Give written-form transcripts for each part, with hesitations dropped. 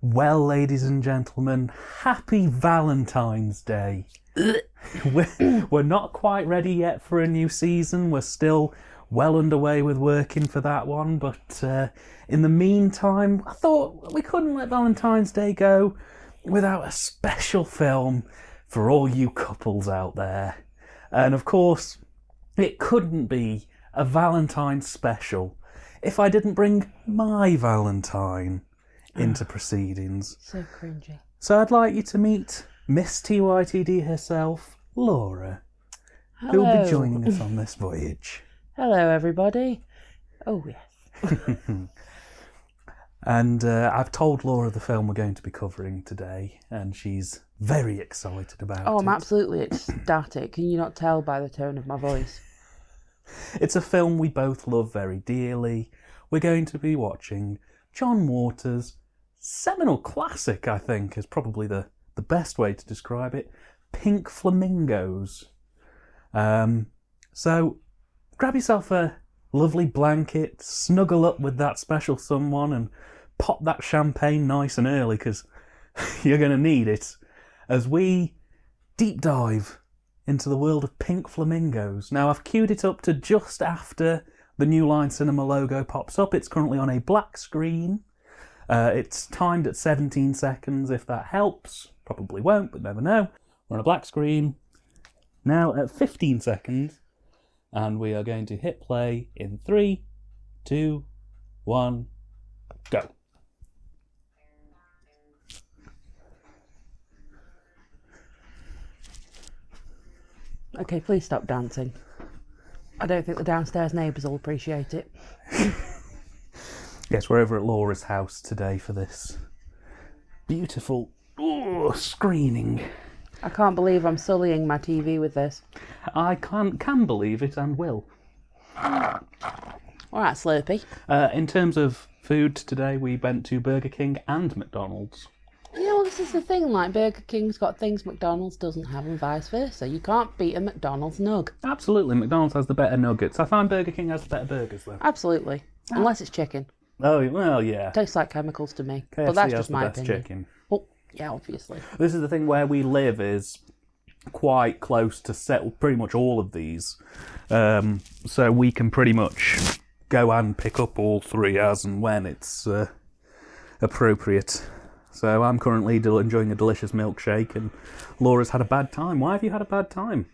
Well, ladies and gentlemen, happy Valentine's Day. We're not quite ready yet for a new season. We're still well underway with working for that one. But in the meantime, I thought we couldn't let Valentine's Day go without a special film for all you couples out there. And of course, it couldn't be a Valentine's special if I didn't bring my Valentine into proceedings. So cringy. So I'd like you to meet Miss TYTD herself, Laura, Hello. who will be joining us on this voyage. Hello, everybody. Oh, yes. And I've told Laura the film we're going to be covering today, and she's very excited about it. Oh, I'm absolutely ecstatic. Can you not tell by the tone of my voice? It's a film we both love very dearly. We're going to be watching John Waters' seminal classic, I think, is probably the best way to describe it, Pink Flamingos. So grab yourself a lovely blanket, snuggle up with that special someone and pop that champagne nice and early, because you're going to need it as we deep dive into the world of Pink Flamingos. Now, I've queued it up to just after the New Line Cinema logo pops up. It's currently on a black screen. It's timed at 17 seconds, if that helps. Probably won't, but never know. We're on a black screen now at 15 seconds, and we are going to hit play in 3, 2, 1, go. Okay, please stop dancing. I don't think the downstairs neighbours will appreciate it. Yes, we're over at Laura's house today for this beautiful screening. I can't believe I'm sullying my TV with this. I can believe it and will. All right, Slurpee. In terms of food today, we went to Burger King and McDonald's. You know, this is the thing, like Burger King's got things McDonald's doesn't have and vice versa. You can't beat a McDonald's nug. Absolutely, McDonald's has the better nuggets. I find Burger King has the better burgers, though. Absolutely. Unless it's chicken. Oh, well, yeah. Tastes like chemicals to me. KFC But that's has just the my best opinion. chicken. Oh, yeah, obviously. This is the thing where we live is quite close to settle pretty much all of these. So we can pretty much go and pick up all three as and when it's appropriate. So I'm currently enjoying a delicious milkshake, and Laura's had a bad time. Why have you had a bad time?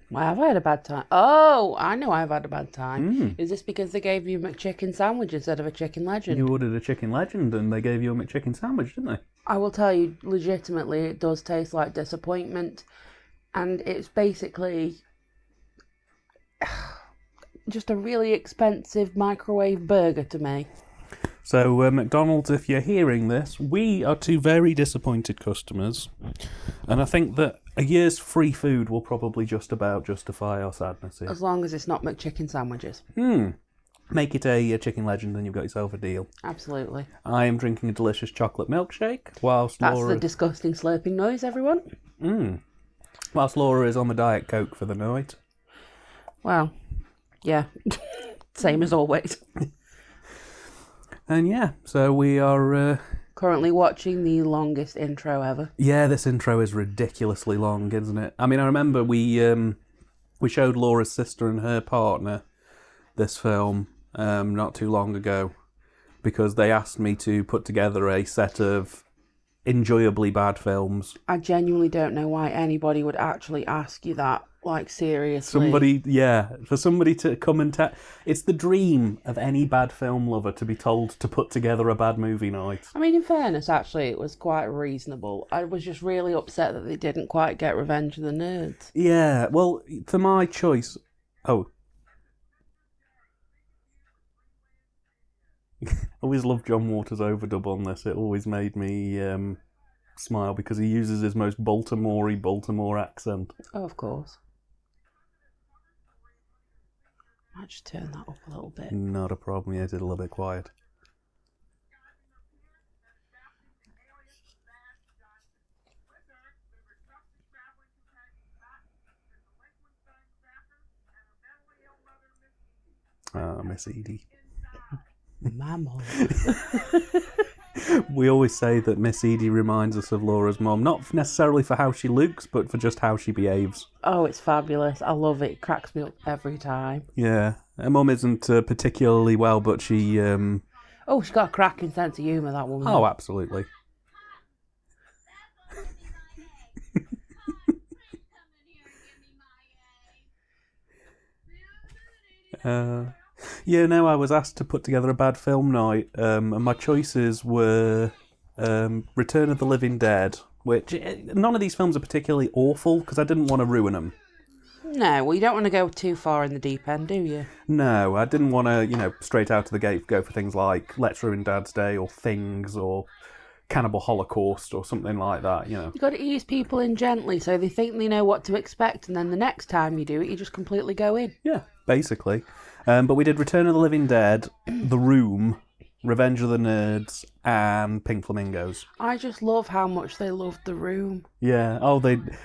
Why have I had a bad time? Oh, I know I've had a bad time. Is this because they gave you a McChicken sandwich instead of a Chicken Legend? You ordered a Chicken Legend and they gave you a McChicken sandwich, didn't they? I will tell you, legitimately, it does taste like disappointment. And it's basically just a really expensive microwave burger to me. So, McDonald's, if you're hearing this, we are two very disappointed customers. And I think that a year's free food will probably just about justify our sadness here. As long as it's not McChicken sandwiches. Make it a Chicken Legend and you've got yourself a deal. Absolutely. I am drinking a delicious chocolate milkshake, whilst That's Laura... the disgusting slurping noise, everyone. Whilst Laura is on the Diet Coke for the night. Well, yeah. Same as always. And yeah, so we are... Currently watching the longest intro ever. Yeah, this intro is ridiculously long, isn't it? I mean, I remember we showed Laura's sister and her partner this film not too long ago, because they asked me to put together a set of enjoyably bad films. I genuinely don't know why anybody would actually ask you that. Like, seriously. For somebody to come and tell... It's the dream of any bad film lover to be told to put together a bad movie night. I mean, in fairness, actually, it was quite reasonable. I was just really upset that they didn't quite get Revenge of the Nerds. Yeah, well, for my choice... Oh. I always loved John Waters' overdub on this. It always made me smile because he uses his most Baltimore accent. Oh, of course. Might just turn that up a little bit. Not a problem, yeah, I did a little bit quiet. Miss Edie. Mammal. We always say that Miss Edie reminds us of Laura's mum, not necessarily for how she looks, but for just how she behaves. Oh, it's fabulous. I love it. It cracks me up every time. Yeah. Her mum isn't particularly well, but she... Oh, she's got a cracking sense of humour, that woman. Oh, absolutely. Yeah, no, I was asked to put together a bad film night, and my choices were Return of the Living Dead, which none of these films are particularly awful, because I didn't want to ruin them. No, well, you don't want to go too far in the deep end, do you? No, I didn't want to, straight out of the gate go for things like Let's Ruin Dad's Day, or Things, or Cannibal Holocaust, or something like that, You've got to ease people in gently so they think they know what to expect, and then the next time you do it, you just completely go in. Yeah, basically. But we did Return of the Living Dead, The Room, Revenge of the Nerds, and Pink Flamingos. I just love how much they loved The Room. Yeah.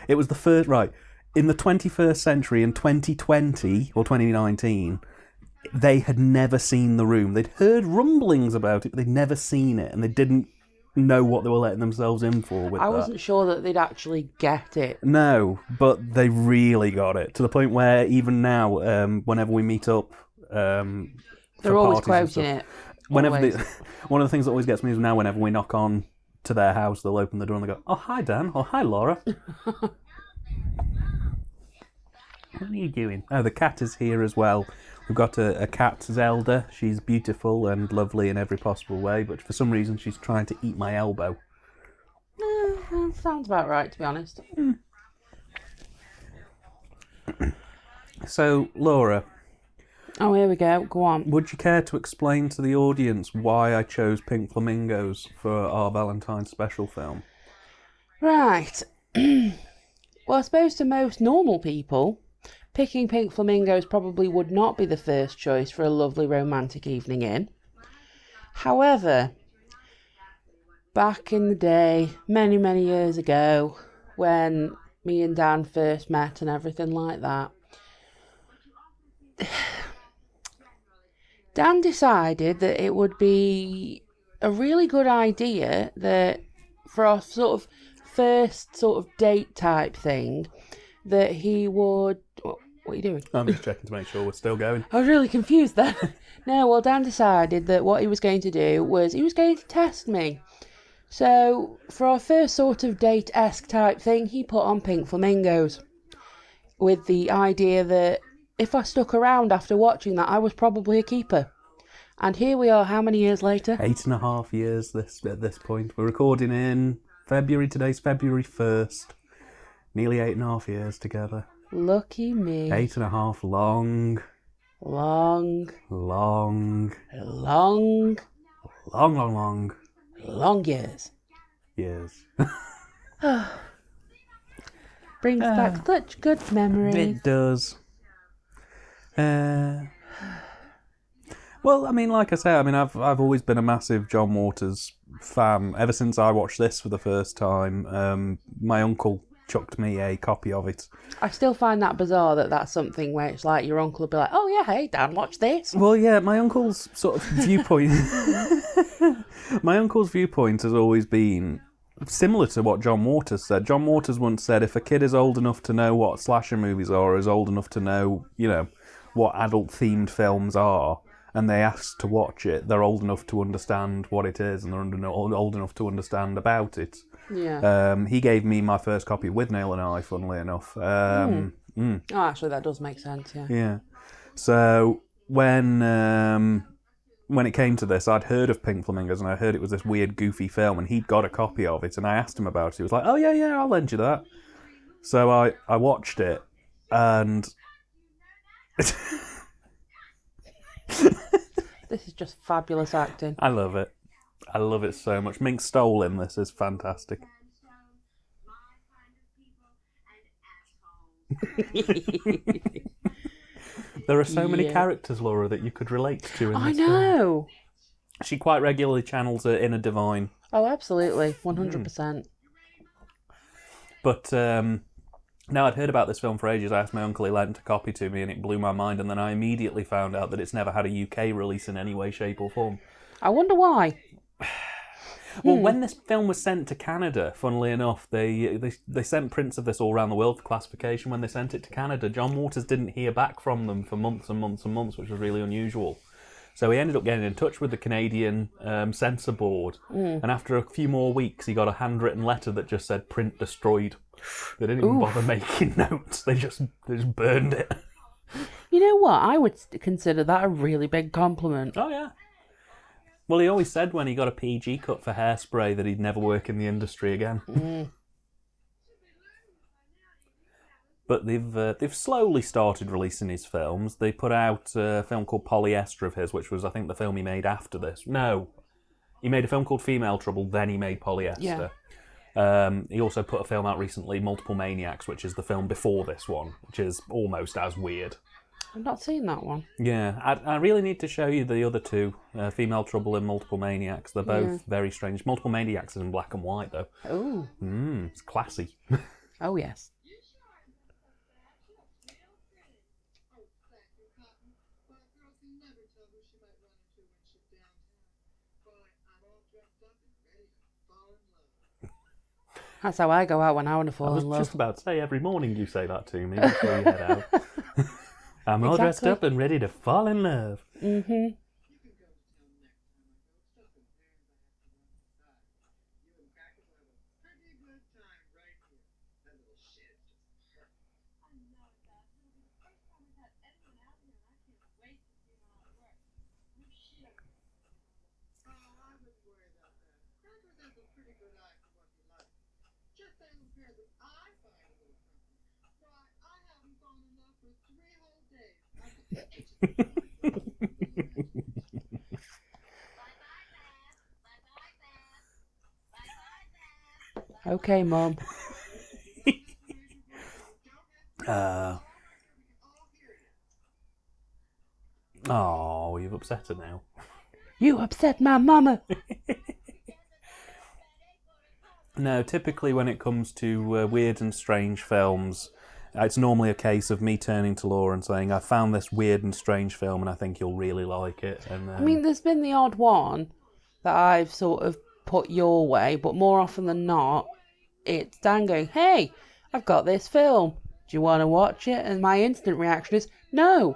It was the first... Right. In the 21st century, in 2020, or 2019, they had never seen The Room. They'd heard rumblings about it, but they'd never seen it, and they didn't know what they were letting themselves in for with that. I wasn't sure that they'd actually get it. No, but they really got it, to the point where even now, whenever we meet up... They're always quoting it. One of the things that always gets me is now whenever we knock on to their house, they'll open the door and they go, "Oh, hi, Dan," or "Hi, Laura." What are you doing? Oh, the cat is here as well. We've got a cat, Zelda. She's beautiful and lovely in every possible way, but for some reason she's trying to eat my elbow. Sounds about right, to be honest. So, Laura... Oh, here we go. Go on. Would you care to explain to the audience why I chose Pink Flamingos for our Valentines special film? Right. Well, I suppose to most normal people, picking Pink Flamingos probably would not be the first choice for a lovely romantic evening in. However, back in the day, many, many years ago, when me and Dan first met and everything like that, Dan decided that it would be a really good idea that for our sort of first sort of date type thing, that he would... What are you doing? I'm just checking to make sure we're still going. I was really confused there. No, well, Dan decided that what he was going to do was he was going to test me. So for our first sort of date-esque type thing, he put on Pink Flamingos with the idea that if I stuck around after watching that, I was probably a keeper. And here we are, how many years later? 8.5 years at this point. We're recording in February. Today's February 1st. Nearly 8.5 years together. Lucky me. 8.5 long years. Years. Brings back such good memories. It does. Well, I mean, like I say, I've always been a massive John Waters fan. Ever since I watched this for the first time, my uncle chucked me a copy of it. I still find that bizarre that that's something where it's like your uncle would be like, "Oh yeah, hey Dan, watch this." Well, yeah, my uncle's sort of viewpoint... My uncle's viewpoint has always been similar to what John Waters said. John Waters once said, if a kid is old enough to know what slasher movies are, or is old enough to know, what adult-themed films are, and they ask to watch it, they're old enough to understand what it is, and they're old enough to understand about it. Yeah. He gave me my first copy with Nail and I, funnily enough. Oh, actually, that does make sense, yeah. Yeah. So, when it came to this, I'd heard of Pink Flamingos, and I heard it was this weird, goofy film, and he'd got a copy of it, and I asked him about it. He was like, "Oh, yeah, I'll lend you that." So I watched it, and... This is just fabulous acting. I love it. I love it so much. Mink Stoll in this is fantastic. There are so many characters, Laura, that you could relate to in this film. I know. She quite regularly channels her inner divine. Oh, absolutely. 100%. But now I'd heard about this film for ages. I asked my uncle, he lent a copy to me, and it blew my mind. And then I immediately found out that it's never had a UK release in any way, shape or form. I wonder why. Well, when this film was sent to Canada, funnily enough, they sent prints of this all around the world for classification. When they sent it to Canada, John Waters didn't hear back from them for months and months and months, which was really unusual. So he ended up getting in touch with the Canadian censor board, and after a few more weeks, he got a handwritten letter that just said "print destroyed." They didn't even bother making notes; they just burned it. You know what? I would consider that a really big compliment. Oh yeah. Well, he always said when he got a PG cut for Hairspray that he'd never work in the industry again. But they've slowly started releasing his films. They put out a film called Polyester of his, which was, I think, the film he made after this. No, he made a film called Female Trouble, then he made Polyester. Yeah. He also put a film out recently, Multiple Maniacs, which is the film before this one, which is almost as weird. I've not seen that one. Yeah, I really need to show you the other two, Female Trouble and Multiple Maniacs. They're both very strange. Multiple Maniacs is in black and white, though. Oh. It's classy. Oh, yes. That's how I go out when I want to fall in love. I was just about to say, every morning you say that to me before you head out. I'm all dressed up and ready to fall in love. Mm-hmm. Okay, Mum. Oh, you've upset her now. You upset my mama. No, typically when it comes to weird and strange films, it's normally a case of me turning to Laura and saying, I found this weird and strange film and I think you'll really like it. And I mean, there's been the odd one that I've sort of put your way, but more often than not, it's Dan going, hey, I've got this film. Do you want to watch it? And my instant reaction is, no,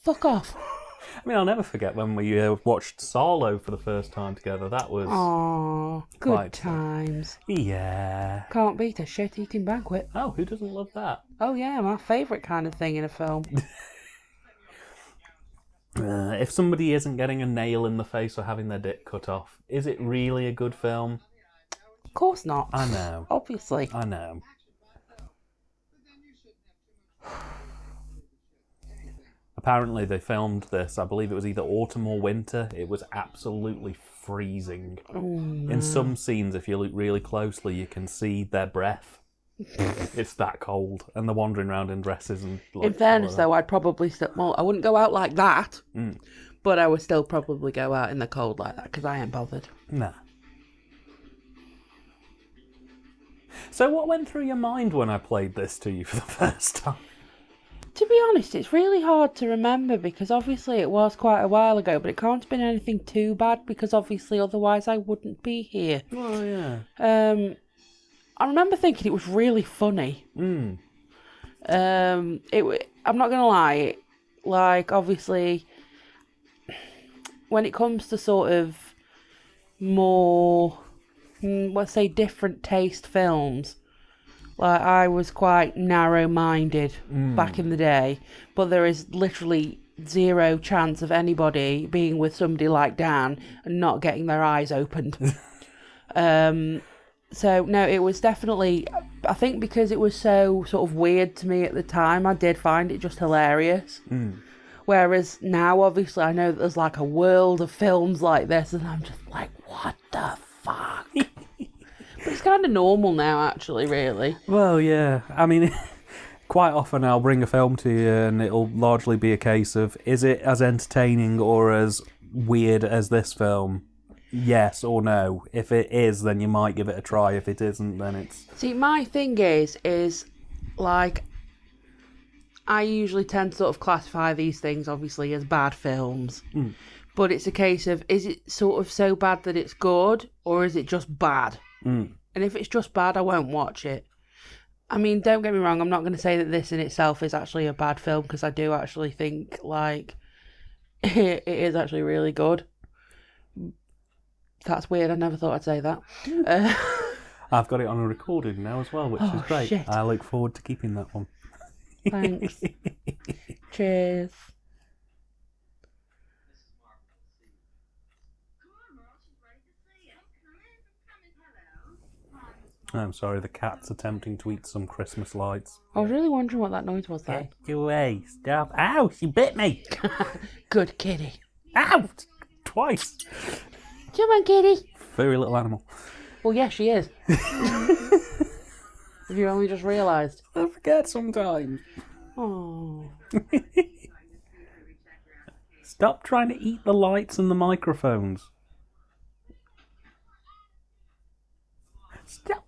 fuck off. I mean, I'll never forget when we watched Sarlo for the first time together. That was... Aww, good times. Yeah. Can't beat a shit-eating banquet. Oh, who doesn't love that? Oh yeah, my favourite kind of thing in a film. If somebody isn't getting a nail in the face or having their dick cut off, is it really a good film? Of course not. I know. Obviously. I know. Apparently they filmed this, I believe it was either autumn or winter. It was absolutely freezing. Oh, no. In some scenes, if you look really closely, you can see their breath. It's that cold. And they're wandering around in dresses. And in fairness, though, I'd probably still... Well, I wouldn't go out like that, but I would still probably go out in the cold like that, because I ain't bothered. Nah. So what went through your mind when I played this to you for the first time? To be honest, it's really hard to remember because obviously it was quite a while ago, but it can't have been anything too bad because obviously otherwise I wouldn't be here. Oh, yeah. I remember thinking it was really funny. I'm not going to lie, like obviously when it comes to sort of more, let's say different taste films, like, I was quite narrow-minded back in the day, but there is literally zero chance of anybody being with somebody like Dan and not getting their eyes opened. So, no, it was definitely... I think because it was so sort of weird to me at the time, I did find it just hilarious. Whereas now, obviously, I know that there's like a world of films like this, and I'm just like, what the fuck? But it's kind of normal now, actually, really. Well, yeah. I mean, quite often I'll bring a film to you and it'll largely be a case of, is it as entertaining or as weird as this film? Yes or no. If it is, then you might give it a try. If it isn't, then it's... See, my thing is like, I usually tend to sort of classify these things, obviously, as bad films. But it's a case of, is it sort of so bad that it's good, or is it just bad? Mm. And if it's just bad, I won't watch it. I mean, don't get me wrong, I'm not going to say that this in itself is actually a bad film, because I do actually think, like, it is actually really good. That's weird, I never thought I'd say that. I've got it on a recording now as well, which is great. Shit. I look forward to keeping that one. Thanks. Cheers. I'm sorry, the cat's attempting to eat some Christmas lights. I was really wondering what that noise was then. Get away, stop. Ow, she bit me. Good kitty. Ow, twice. Come on, kitty. Furry little animal. Well, yes, she is. Have you only just realised? I forget sometimes. Oh. Stop trying to eat the lights and the microphones. Stop.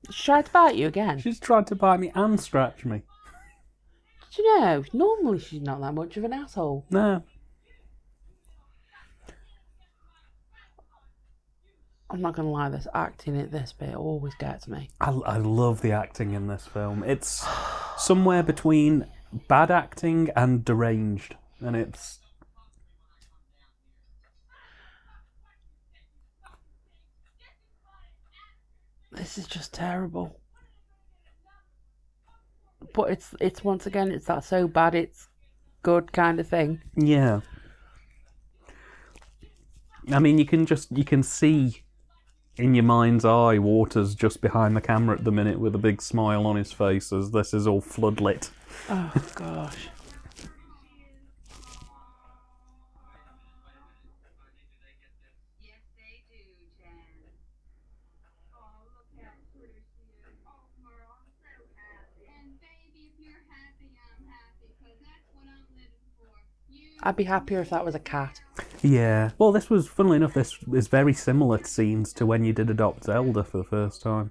She tried to bite you again. She's tried to bite me and scratch me. Do you know, normally she's not that much of an asshole. No. I'm not going to lie, this acting at this bit always gets me. I love the acting in this film. It's somewhere between bad acting and deranged. And it's... This is just terrible. But it's once again, it's that so bad it's good kind of thing. Yeah. I mean, you can see in your mind's eye Waters just behind the camera at the minute with a big smile on his face as this is all floodlit. Oh, gosh. I'd be happier if that was a cat. Yeah. Well, this was, funnily enough, this is very similar to scenes to when you did adopt Zelda for the first time.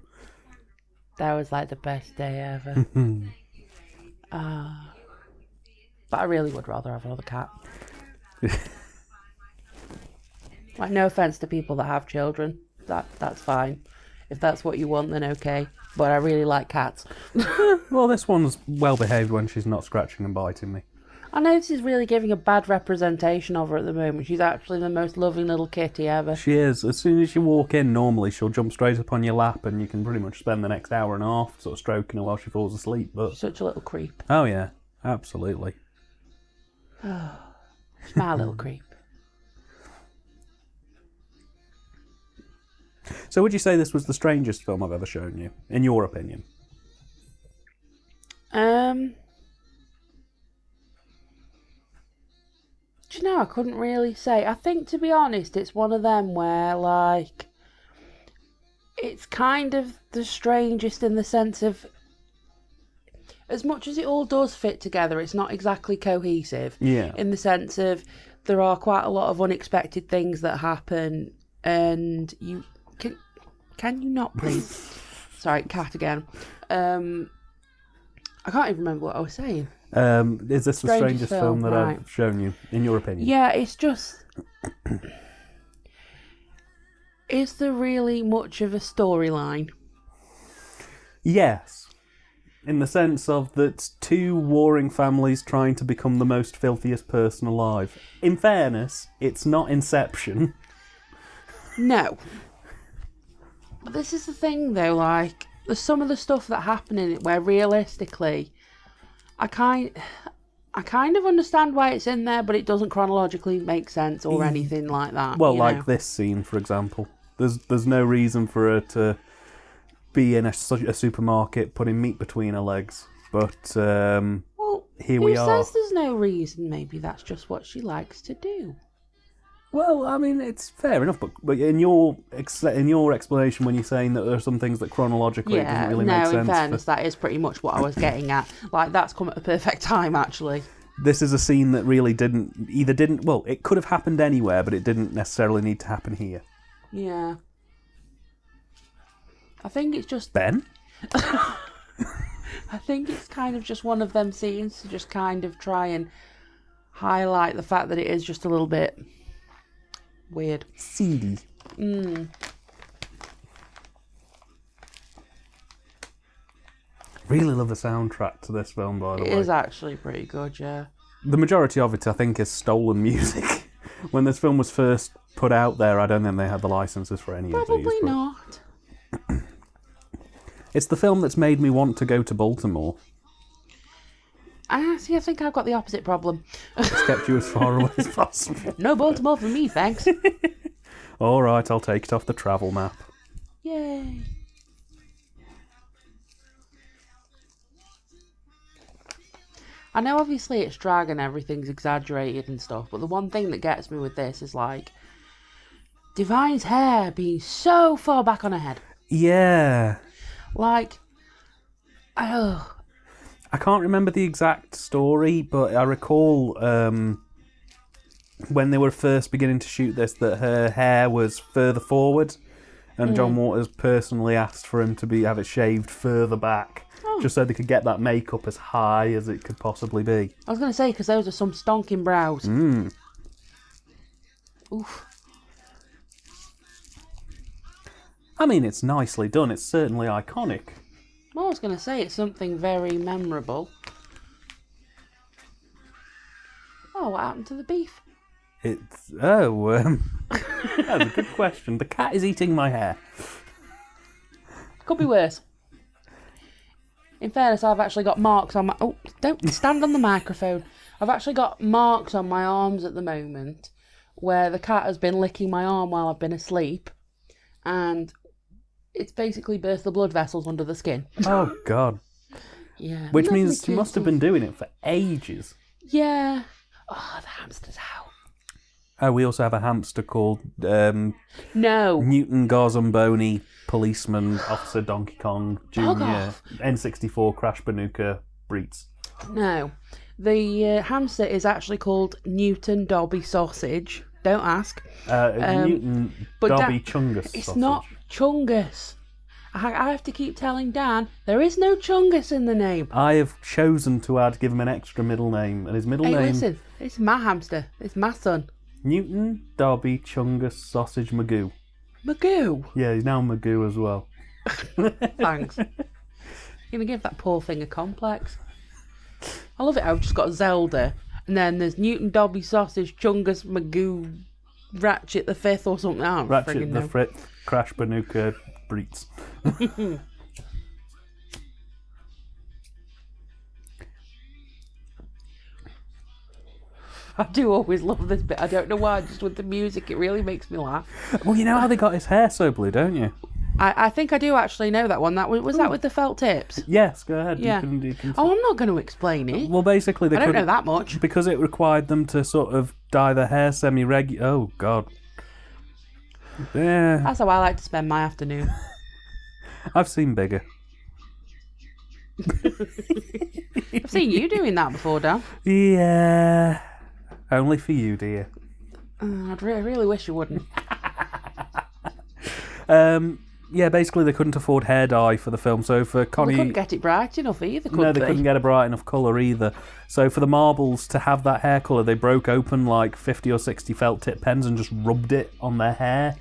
That was like the best day ever. But I really would rather have another cat. Like, no offence to people that have children. That's fine. If that's what you want, then okay. But I really like cats. Well, this one's well behaved when she's not scratching and biting me. I know this is really giving a bad representation of her at the moment. She's actually the most loving little kitty ever. She is. As soon as you walk in, normally she'll jump straight up on your lap and you can pretty much spend the next hour and a half sort of stroking her while she falls asleep. But Such a little creep. oh yeah, absolutely. She's my little creep. So would you say this was the strangest film I've ever shown you, in your opinion? Do you know, I couldn't really say. I think, to be honest, it's one of them where, like, it's kind of the strangest in the sense of, as much as it all does fit together, it's not exactly cohesive. Yeah. In the sense of, there are quite a lot of unexpected things that happen, and you... Can you not, please? Sorry, cat again. I can't even remember what I was saying. Is this the strangest film that right. I've shown you, in your opinion? Yeah, it's just... Is there really much of a storyline? Yes. In the sense of that two warring families trying to become the most filthiest person alive. In fairness, it's not Inception. No. But this is the thing, though, like, there's some of the stuff that happen in it where realistically, I kind of understand why it's in there, but it doesn't chronologically make sense or anything like that. Well, like this scene, for example. There's no reason for her to be in a supermarket putting meat between her legs. But well, here we are. Who says there's no reason? Maybe that's just what she likes to do. Well, I mean, it's fair enough, but in your explanation, when you're saying that there are some things that chronologically it doesn't really make sense. In fairness, that is pretty much what I was getting at. Like, that's come at the perfect time, actually. This is a scene that really didn't. Well, it could have happened anywhere, but it didn't necessarily need to happen here. Yeah. I think it's just... Ben? I think it's kind of just one of them scenes to just kind of try and highlight the fact that it is just a little bit weird. Seedy. Really love the soundtrack to this film, by the way. It is actually pretty good, yeah. The majority of it, I think, is stolen music. When this film was first put out there, I don't think they had the licenses for any of these. Probably not. It's the film that's made me want to go to Baltimore. See, I think I've got the opposite problem. It's kept you as far away as possible. No Baltimore for me, thanks. All right, I'll take it off the travel map. Yay. I know obviously it's drag and everything's exaggerated and stuff, but the one thing that gets me with this is like Divine's hair being so far back on her head. Yeah. Like, oh. I can't remember the exact story, but I recall when they were first beginning to shoot this that her hair was further forward, and John Waters personally asked for him to have it shaved further back. Just so they could get that makeup as high as it could possibly be. I was going to say, because those are some stonking brows. Oof. I mean, it's nicely done. It's certainly iconic. Well, I was going to say, it's something very memorable. Oh, what happened to the beef? That's a good question. The cat is eating my hair. Could be worse. In fairness, I've actually got marks on my... Oh, don't stand on the microphone. I've actually got marks on my arms at the moment where the cat has been licking my arm while I've been asleep. And it's basically burst the blood vessels under the skin. Oh, God. Yeah. Which means she must have been doing it for ages. Yeah. Oh, the hamster's out. Oh, we also have a hamster called No. Newton Garzamboni, Policeman, Officer Donkey Kong Jr., N64 Crash Banuka Breeds. No. The hamster is actually called Newton Dobby Sausage. Don't ask. Newton Dobby Chungus It's sausage. not Chungus. I have to keep telling Dan, there is no Chungus in the name. I have chosen to give him an extra middle name, and his middle Hey, name... listen, it's my hamster. It's my son. Newton Dobby Chungus Sausage Magoo. Magoo. Yeah, he's now Magoo as well. Thanks. You're going to give that poor thing a complex. I love it how I've just got Zelda, and then there's Newton Dobby Sausage, Chungus, Magoo, Ratchet the Fifth or something. I don't Ratchet friggin' the know. Fifth, Crash Banuka Breeds. I do always love this bit. I don't know why, just with the music, it really makes me laugh. Well, you know how they got his hair so blue, don't you? I think I do actually know that one. Was that with the felt tips? Yes, go ahead. Yeah. You can... Oh, I'm not going to explain it. Well, basically, they I don't couldn't... know that much. Because it required them to sort of dye their hair semi-regular... Oh, God. Yeah. That's how I like to spend my afternoon. I've seen bigger. I've seen you doing that before, Dan. Yeah. Only for you, dear. I'd really wish you wouldn't. Yeah, basically they couldn't afford hair dye for the film, so for Connie... They couldn't get it bright enough either, could No, they? they couldn't get a bright enough colour either. So for the marbles to have that hair colour, they broke open like 50 or 60 felt tip pens and just rubbed it on their hair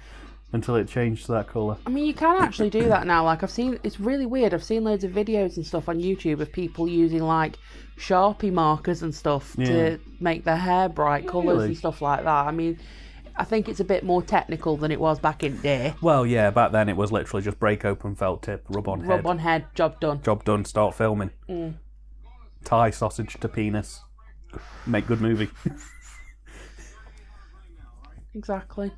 until it changed to that colour. I mean, you can actually do that now. Like, it's really weird. I've seen loads of videos and stuff on YouTube of people using, like, Sharpie markers and stuff to make their hair bright colours and stuff like that. I mean, I think it's a bit more technical than it was back in the day. Well, yeah, back then it was literally just break open felt tip, rub on head. Rub on head, job done. Job done, start filming. Tie sausage to penis. Make good movie. Exactly.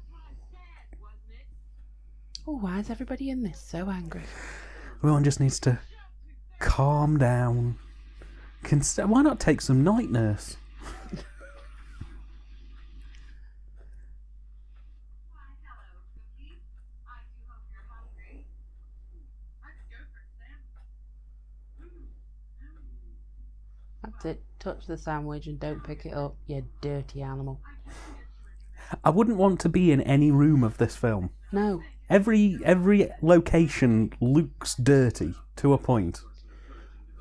Oh, why is everybody in this so angry? Everyone just needs to calm down. Why not take some night nurse? That's it. Touch the sandwich and don't pick it up, you dirty animal. I wouldn't want to be in any room of this film. No. Every location looks dirty to a point.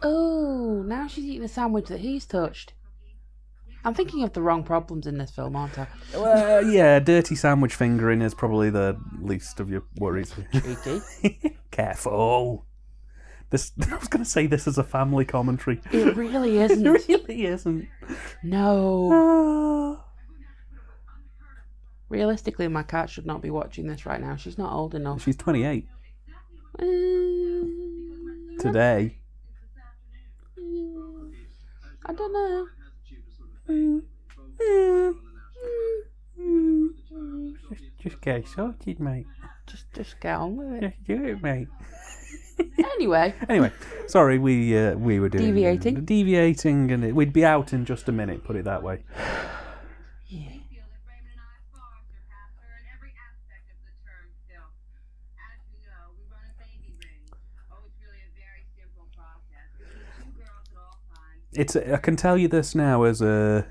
Oh, now she's eating a sandwich that he's touched. I'm thinking of the wrong problems in this film, aren't I? Yeah, dirty sandwich fingering is probably the least of your worries. Cheeky. Careful. I was going to say this is a family commentary. It really isn't. It really isn't. No. Realistically, my cat should not be watching this right now. She's not old enough. She's 28. Today. I don't know. Just get sorted, mate. Just get on with it. Just do it, mate. Anyway, sorry, we were doing deviating, and we'd be out in just a minute. Put it that way. Yeah. I can tell you this now as a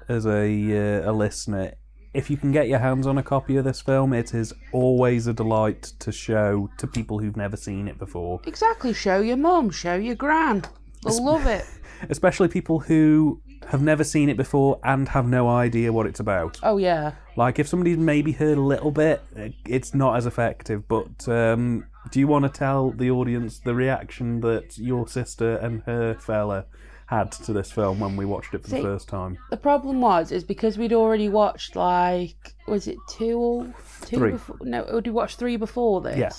listener. If you can get your hands on a copy of this film, it is always a delight to show to people who've never seen it before. Exactly. Show your mum, show your gran. They'll love it. Especially people who have never seen it before and have no idea what it's about. Oh, yeah. Like, if somebody's maybe heard a little bit, it's not as effective. But do you want to tell the audience the reaction that your sister and her fella had to this film when we watched it for the first time? The problem is because we'd already watched, was it two Three. before? No, we watched 3 before this. Yeah.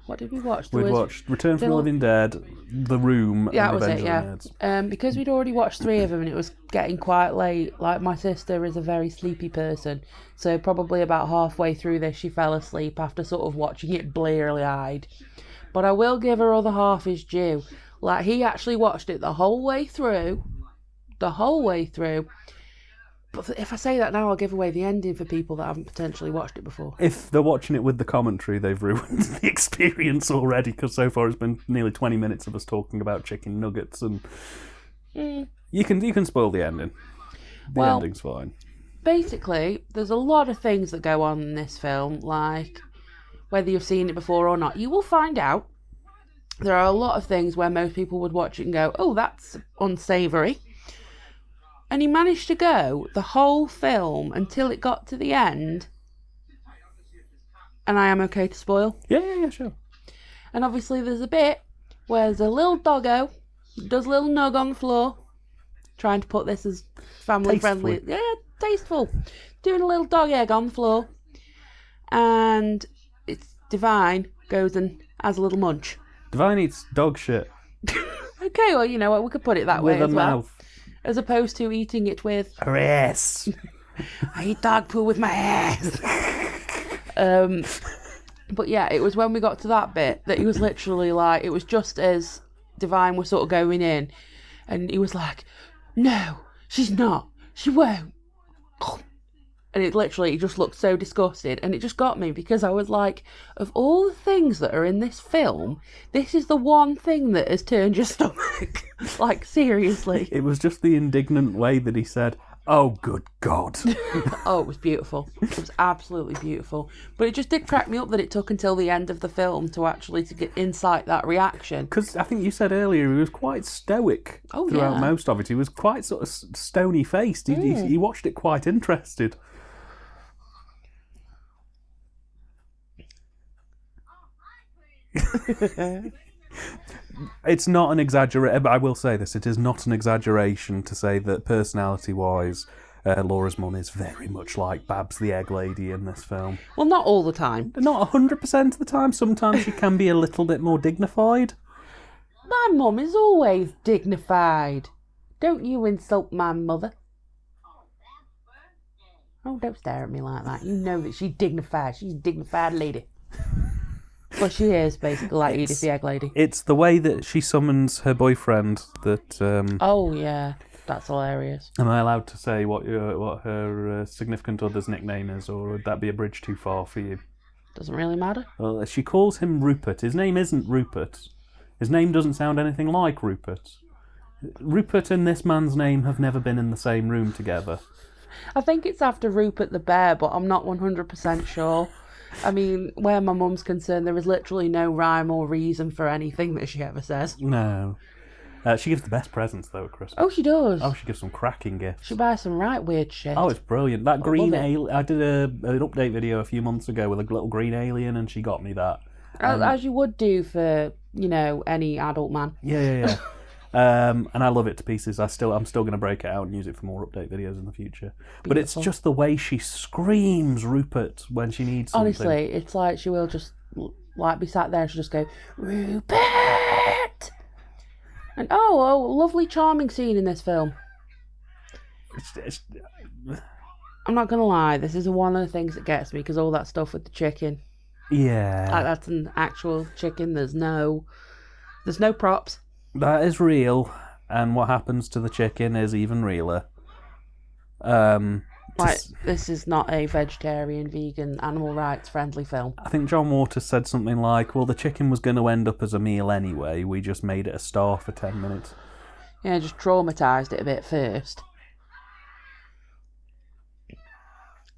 What did we watch? We'd watched Return from the Living Dead, The Room, yeah, and that was Revenge it, of yeah. the Nerds. Because we'd already watched 3 of them and it was getting quite late. Like, my sister is a very sleepy person, so probably about halfway through this she fell asleep after sort of watching it bleary-eyed. But I will give her other half his due. Like, he actually watched it the whole way through. But if I say that now, I'll give away the ending for people that haven't potentially watched it before. If they're watching it with the commentary, they've ruined the experience already, because so far it's been nearly 20 minutes of us talking about chicken nuggets, and you can spoil the ending. The ending's fine. Basically, there's a lot of things that go on in this film, like whether you've seen it before or not. You will find out. There are a lot of things where most people would watch it and go, oh, that's unsavoury. And he managed to go the whole film until it got to the end. And I am okay to spoil. Yeah, sure. And obviously there's a bit where there's a little doggo, does a little nug on the floor, trying to put this as family friendly. Yeah, tasteful. Doing a little dog egg on the floor. And it's Divine goes and has a little munch. Divine eats dog shit. Okay, well, you know what, we could put it that way as well. Mouth. As opposed to eating it with... her ass. I eat dog poo with my ass. But yeah, it was when we got to that bit that he was literally like... It was just as Divine was sort of going in. And he was like, no, she's not. She won't. And it literally just looked so disgusted. And it just got me because I was like, of all the things that are in this film, this is the one thing that has turned your stomach. Like, seriously. It was just the indignant way that he said, oh, good God. Oh, it was beautiful. It was absolutely beautiful. But it just did crack me up that it took until the end of the film to actually to get incite that reaction. Because I think you said earlier he was quite stoic throughout most of it. He was quite sort of stony-faced. He watched it quite interested. It's not an exaggeration. I will say this: it is not an exaggeration to say that personality-wise, Laura's mum is very much like Babs the Egg Lady in this film. Well, not all the time. Not 100% of the time. Sometimes she can be a little bit more dignified. My mum is always dignified. Don't you insult my mother. Oh, don't stare at me like that. You know that she's dignified. She's a dignified lady. Well, she is, basically, like Edith the Egg Lady. It's the way that she summons her boyfriend that... Oh, yeah. That's hilarious. Am I allowed to say what her significant other's nickname is, or would that be a bridge too far for you? Doesn't really matter. Well, she calls him Rupert. His name isn't Rupert. His name doesn't sound anything like Rupert. Rupert and this man's name have never been in the same room together. I think it's after Rupert the Bear, but I'm not 100% sure. I mean, where my mum's concerned, there is literally no rhyme or reason for anything that she ever says. No. She gives the best presents, though, at Christmas. Oh, she does. Oh, she gives some cracking gifts. She buys some right weird shit. Oh, it's brilliant. That green love it. alien... I did an update video a few months ago with a little green alien, and she got me that. As you would do for, any adult man. Yeah. And I love it to pieces. I'm still going to break it out and use it for more update videos in the future. Beautiful. But it's just the way she screams Rupert when she needs something. Honestly, it's like she will just be sat there and she'll just go, Rupert! And lovely charming scene in this film. I'm not going to lie, this is one of the things that gets me, because all that stuff with the chicken. Yeah. That's an actual chicken. There's no props. That is real, and what happens to the chicken is even realer. This is not a vegetarian, vegan, animal rights friendly film. I think John Waters said something like, well, the chicken was going to end up as a meal anyway, we just made it a star for 10 minutes. Yeah, just traumatised it a bit first.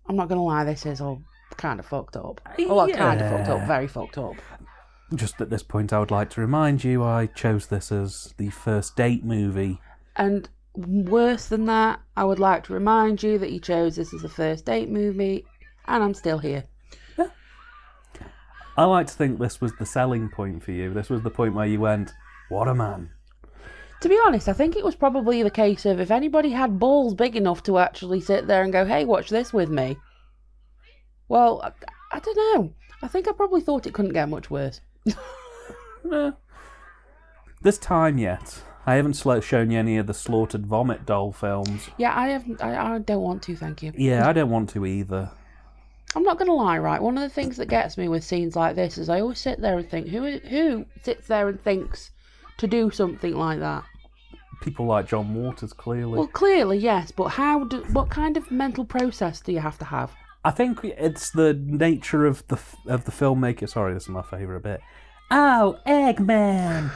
I'm not going to lie, this is all kind of fucked up. Well, kind of fucked up, very fucked up. Just at this point, I would like to remind you I chose this as the first date movie. And worse than that, I would like to remind you that you chose this as the first date movie, and I'm still here. Yeah. I like to think this was the selling point for you. This was the point where you went, what a man. To be honest, I think it was probably the case of if anybody had balls big enough to actually sit there and go, hey, watch this with me. Well, I don't know. I think I probably thought it couldn't get much worse. This time yet. I haven't shown you any of the Slaughtered Vomit Doll films. Yeah, I haven't. I don't want to, thank you. Yeah, I don't want to either. I'm not going to lie, right? One of the things that gets me with scenes like this is I always sit there and think, who sits there and thinks to do something like that? People like John Waters, clearly. Well, clearly, yes, but what kind of mental process do you have to have? I think it's the nature of the filmmaker. Sorry, this is my favourite bit. Oh, Eggman!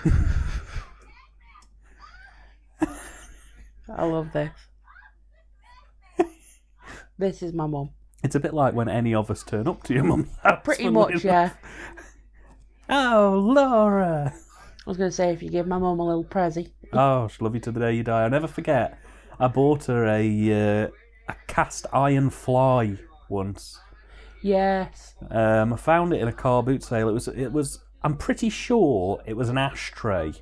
I love this. This is my mum. It's a bit like when any of us turn up to your mum's house. Pretty much, yeah. Oh, Laura! I was going to say, if you give my mum a little prezi. Oh, she'll love you to the day you die. I'll never forget. I bought her a cast iron fly once. Yes. I found it in a car boot sale. It was. I'm pretty sure it was an ashtray,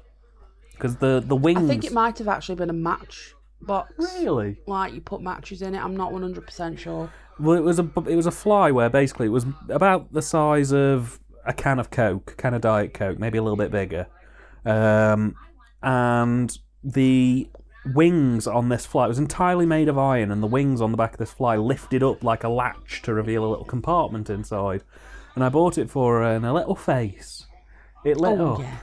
because the wings. I think it might have actually been a match box. Really? Like you put matches in it. I'm not 100% sure. Well, it was a fly where basically it was about the size of a can of Coke, can of Diet Coke, maybe a little bit bigger, and the wings on this fly, it was entirely made of iron, and the wings on the back of this fly lifted up like a latch to reveal a little compartment inside. And I bought it for her, and her little face, it lit up. Yeah.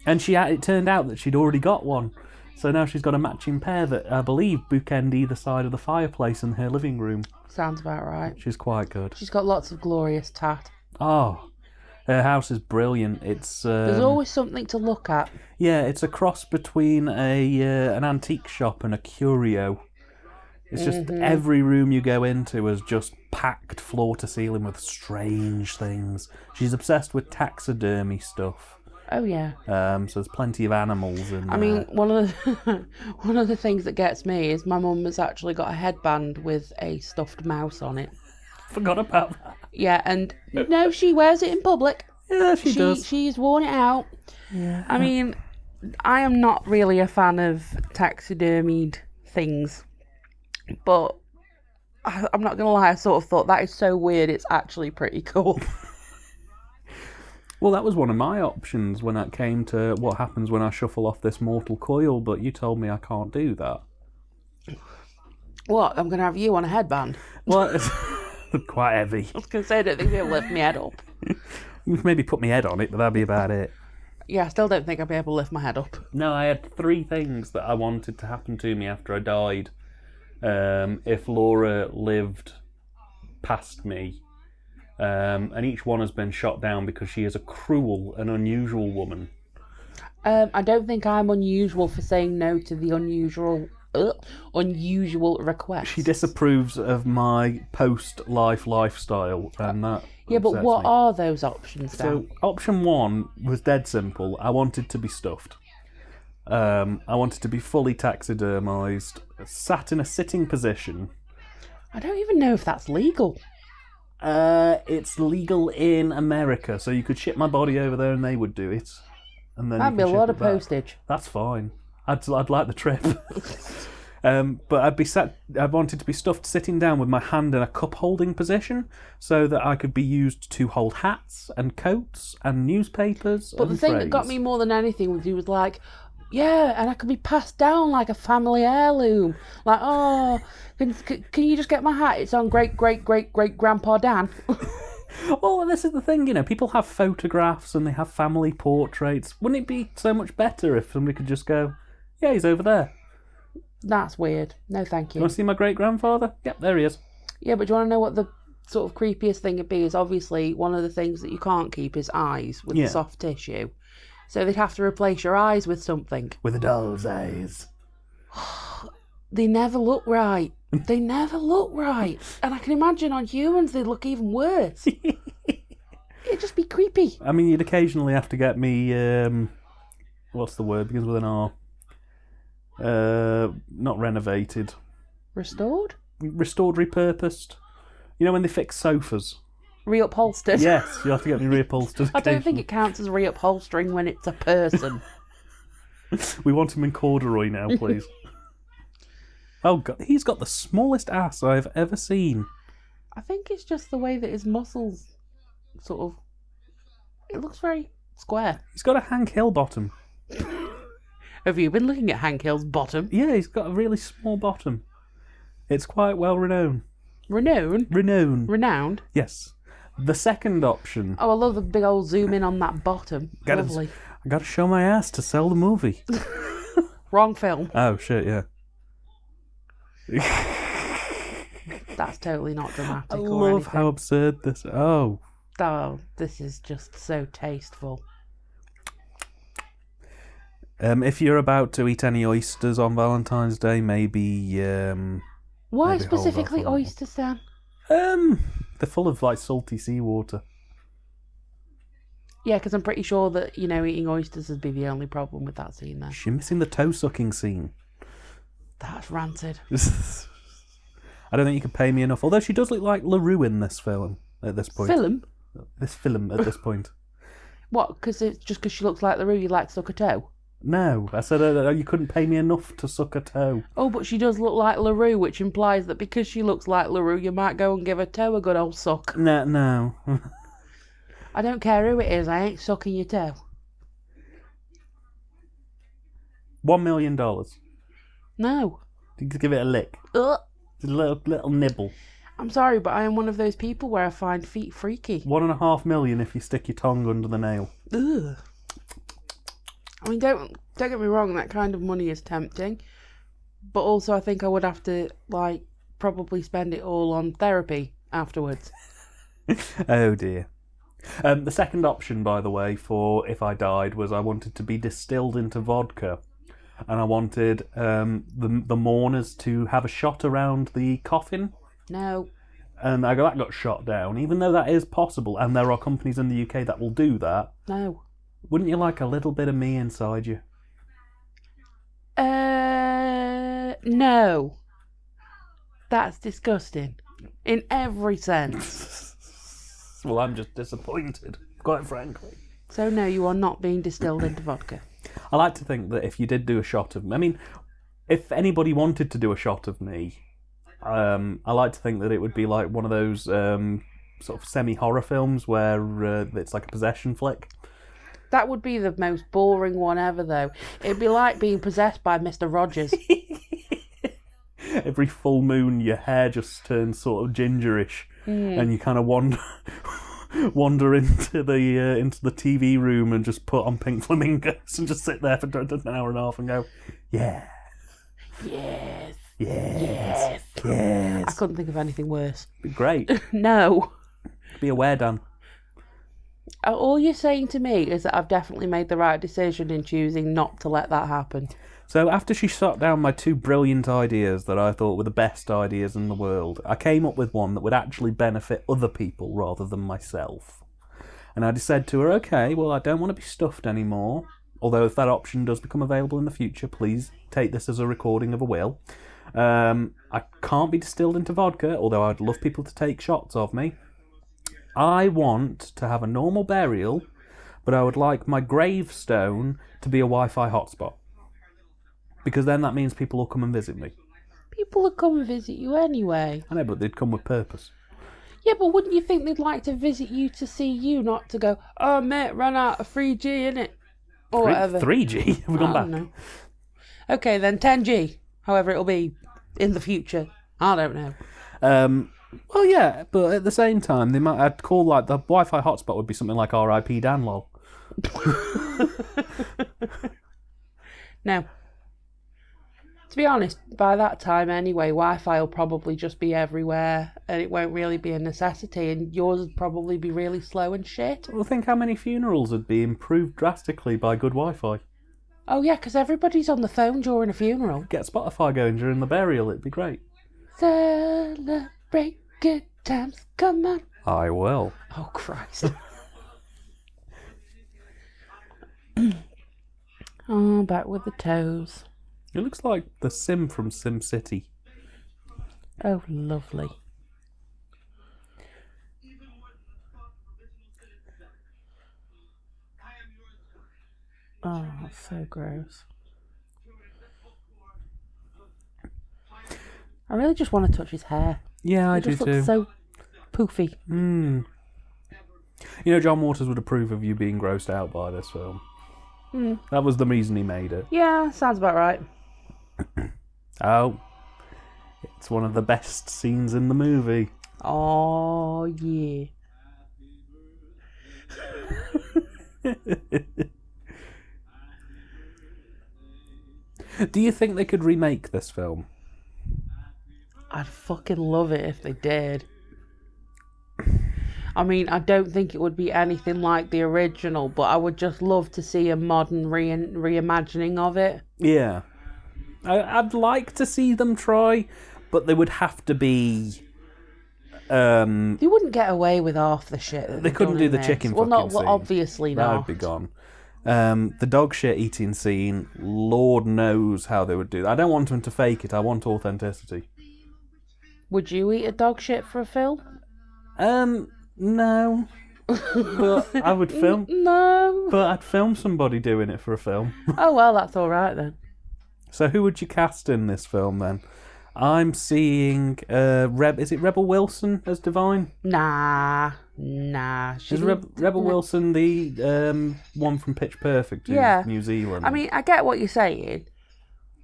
And it turned out that she'd already got one. So now she's got a matching pair that I believe bookend either side of the fireplace in her living room. Sounds about right. She's quite good. She's got lots of glorious tat. Oh, her house is brilliant. It's there's always something to look at. Yeah, it's a cross between an antique shop and a curio. It's just every room you go into is just packed floor to ceiling with strange things. She's obsessed with taxidermy stuff. Oh yeah. So there's plenty of animals in there. I mean, one of the things that gets me is my mum has actually got a headband with a stuffed mouse on it. Forgot about that. Yeah, and no, she wears it in public. Yeah, she does. She's worn it out. Yeah. I mean, I am not really a fan of taxidermied things, but I'm not going to lie, I sort of thought that is so weird, it's actually pretty cool. Well, that was one of my options when it came to what happens when I shuffle off this mortal coil, but you told me I can't do that. What? I'm going to have you on a headband? What? Quite heavy. I was going to say, I don't think you'll lift my head up. You could maybe put my head on it, but that'd be about it. Yeah, I still don't think I'd be able to lift my head up. No, I had 3 things that I wanted to happen to me after I died. If Laura lived past me. And each one has been shot down because she is a cruel and unusual woman. I don't think I'm unusual for saying no to the unusual requests. She disapproves of my post-life lifestyle, and that yeah, but what me. are those options then? So, option 1 was dead simple. I wanted to be stuffed. I want it to be fully taxidermised, sat in a sitting position. I don't even know if that's legal. It's legal in America, so you could ship my body over there and they would do it. And then That'd be a lot of postage. That's fine. I'd like the trip. But I wanted to be stuffed sitting down with my hand in a cup holding position so that I could be used to hold hats and coats and newspapers. But the thing that got me more than anything was he was like, yeah, and I could be passed down like a family heirloom. Like, oh, can you just get my hat? It's on great grandpa Dan. Well, this is the thing, people have photographs and they have family portraits. Wouldn't it be so much better if somebody could just go, yeah, he's over there? That's weird. No, thank you. You want to see my great-grandfather? Yep, there he is. Yeah, but do you want to know what the sort of creepiest thing would be? Is obviously one of the things that you can't keep is eyes with the soft tissue. So they'd have to replace your eyes with something. With a doll's eyes. They never look right. They never look right. And I can imagine on humans they'd look even worse. It'd just be creepy. I mean, you'd occasionally have to get me, what's the word? Begins with an R. Not renovated. Restored? Restored, repurposed. You know when they fix sofas? Reupholstered? Yes, you have to get me reupholstered. I don't think it counts as reupholstering when it's a person. We want him in corduroy now, please. Oh, God, he's got the smallest ass I've ever seen. I think it's just the way that his muscles sort of... It looks very square. He's got a Hank Hill bottom. Have you been looking at Hank Hill's bottom? Yeah, he's got a really small bottom. It's quite well renowned. Renowned? Renowned? Yes. The second option. Oh, I love the big old zoom in on that bottom. Lovely. I gotta show my ass to sell the movie. Wrong film. Oh, shit, yeah. That's totally not dramatic I or love anything. how absurd this... Oh, this is just so tasteful. If you're about to eat any oysters on Valentine's Day, maybe... Why maybe specifically oysters, Dan? They're full of, salty seawater. Yeah, because I'm pretty sure that, eating oysters would be the only problem with that scene there. You're missing the toe-sucking scene. That's ranted. I don't think you can pay me enough. Although she does look like LaRue in this film at this point. This film at this point. What? Just because she looks like LaRue, you like to suck a toe? No, I said you couldn't pay me enough to suck a toe. Oh, but she does look like LaRue, which implies that because she looks like LaRue, you might go and give her toe a good old suck. No. I don't care who it is, I ain't sucking your toe. $1 million. No. You could give it a lick. Ugh. A little nibble. I'm sorry, but I am one of those people where I find feet freaky. $1.5 million if you stick your tongue under the nail. Ugh. I mean, don't get me wrong, that kind of money is tempting. But also I think I would have to, probably spend it all on therapy afterwards. Oh dear. The second option, by the way, for if I died was I wanted to be distilled into vodka. And I wanted the mourners to have a shot around the coffin. No. And that got shot down, even though that is possible. And there are companies in the UK that will do that. No. Wouldn't you like a little bit of me inside you? No. That's disgusting. In every sense. Well, I'm just disappointed, quite frankly. So no, you are not being distilled into vodka. I like to think that if you did do a shot of me, I mean, if anybody wanted to do a shot of me, I like to think that it would be like one of those sort of semi-horror films where it's like a possession flick. That would be the most boring one ever, though. It'd be like being possessed by Mr. Rogers. Every full moon, your hair just turns sort of gingerish, and you kind of wander into the TV room and just put on Pink Flamingos and just sit there for an hour and a half and go, yeah. Yes. Yes. Yes. I couldn't think of anything worse. Be great. No. Be aware, Dan. All you're saying to me is that I've definitely made the right decision in choosing not to let that happen. So after she shot down my two brilliant ideas that I thought were the best ideas in the world, I came up with one that would actually benefit other people rather than myself. And I just said to her, okay, well, I don't want to be stuffed anymore. although if that option does become available in the future, please take this as a recording of a will. I can't be distilled into vodka, although I'd love people to take shots of me. I want to have a normal burial, but I would like my gravestone to be a Wi-Fi hotspot. Because then that means people will come and visit me. People would come and visit you anyway. I know, but they'd come with purpose. Yeah, but wouldn't you think they'd like to visit you to see you, not to go, oh, mate, ran out of 3G, innit? Or whatever. 3G? Have we gone back? Know. Okay, then 10G. However it'll be in the future. I don't know. Well, yeah, but at the same time, I'd call like the Wi-Fi hotspot would be something like R.I.P. Danlol. Now, to be honest, by that time anyway, Wi-Fi will probably just be everywhere and it won't really be a necessity, and yours would probably be really slow and shit. Well, think how many funerals would be improved drastically by good Wi-Fi. Oh yeah, because everybody's on the phone during a funeral. Get Spotify going during the burial, it'd be great. Celebrate good times, come on. I will. Oh, Christ. Oh, back with the toes. It looks like the Sim from SimCity. Oh, lovely. Oh, that's so gross. I really just want to touch his hair. Yeah, I it do just too. looks so poofy. You know, John Waters would approve of you being grossed out by this film. That was the reason he made it. Yeah, sounds about right. Oh, it's one of the best scenes in the movie. Oh, yeah. Do you think they could remake this film? I'd fucking love it if they did. I mean, I don't think it would be anything like the original, but I would just love to see a modern reimagining of it. Yeah. I'd like to see them try, but they would have to be... They wouldn't get away with half the shit that they couldn't do the chicken fucking scene. scene. Obviously not. That would be gone. The dog shit eating scene, Lord knows how they would do that. I don't want them to fake it, I want authenticity. Would you eat a dog shit for a film? No. But I would film. No. But I'd film somebody doing it for a film. Oh, well, that's all right then. So who would you cast in this film then? I'm seeing is it Rebel Wilson as Divine? Nah. Is Rebel Wilson the one from Pitch Perfect in New Zealand? I mean, I get what you're saying,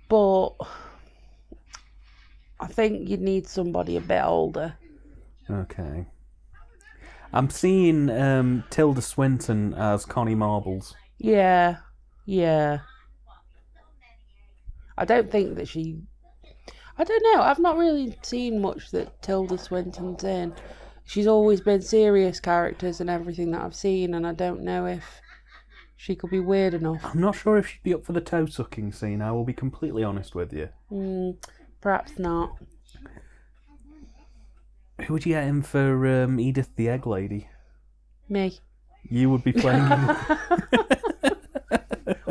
but I think you'd need somebody a bit older. Okay. I'm seeing Tilda Swinton as Connie Marbles. Yeah. I don't think that she... I don't know. I've not really seen much that Tilda Swinton's in. She's always been serious characters and everything that I've seen, and I don't know if she could be weird enough. I'm not sure if she'd be up for the toe-sucking scene, I will be completely honest with you. Perhaps not. Who would you get in for Edith the Egg Lady? Me. You would be playing...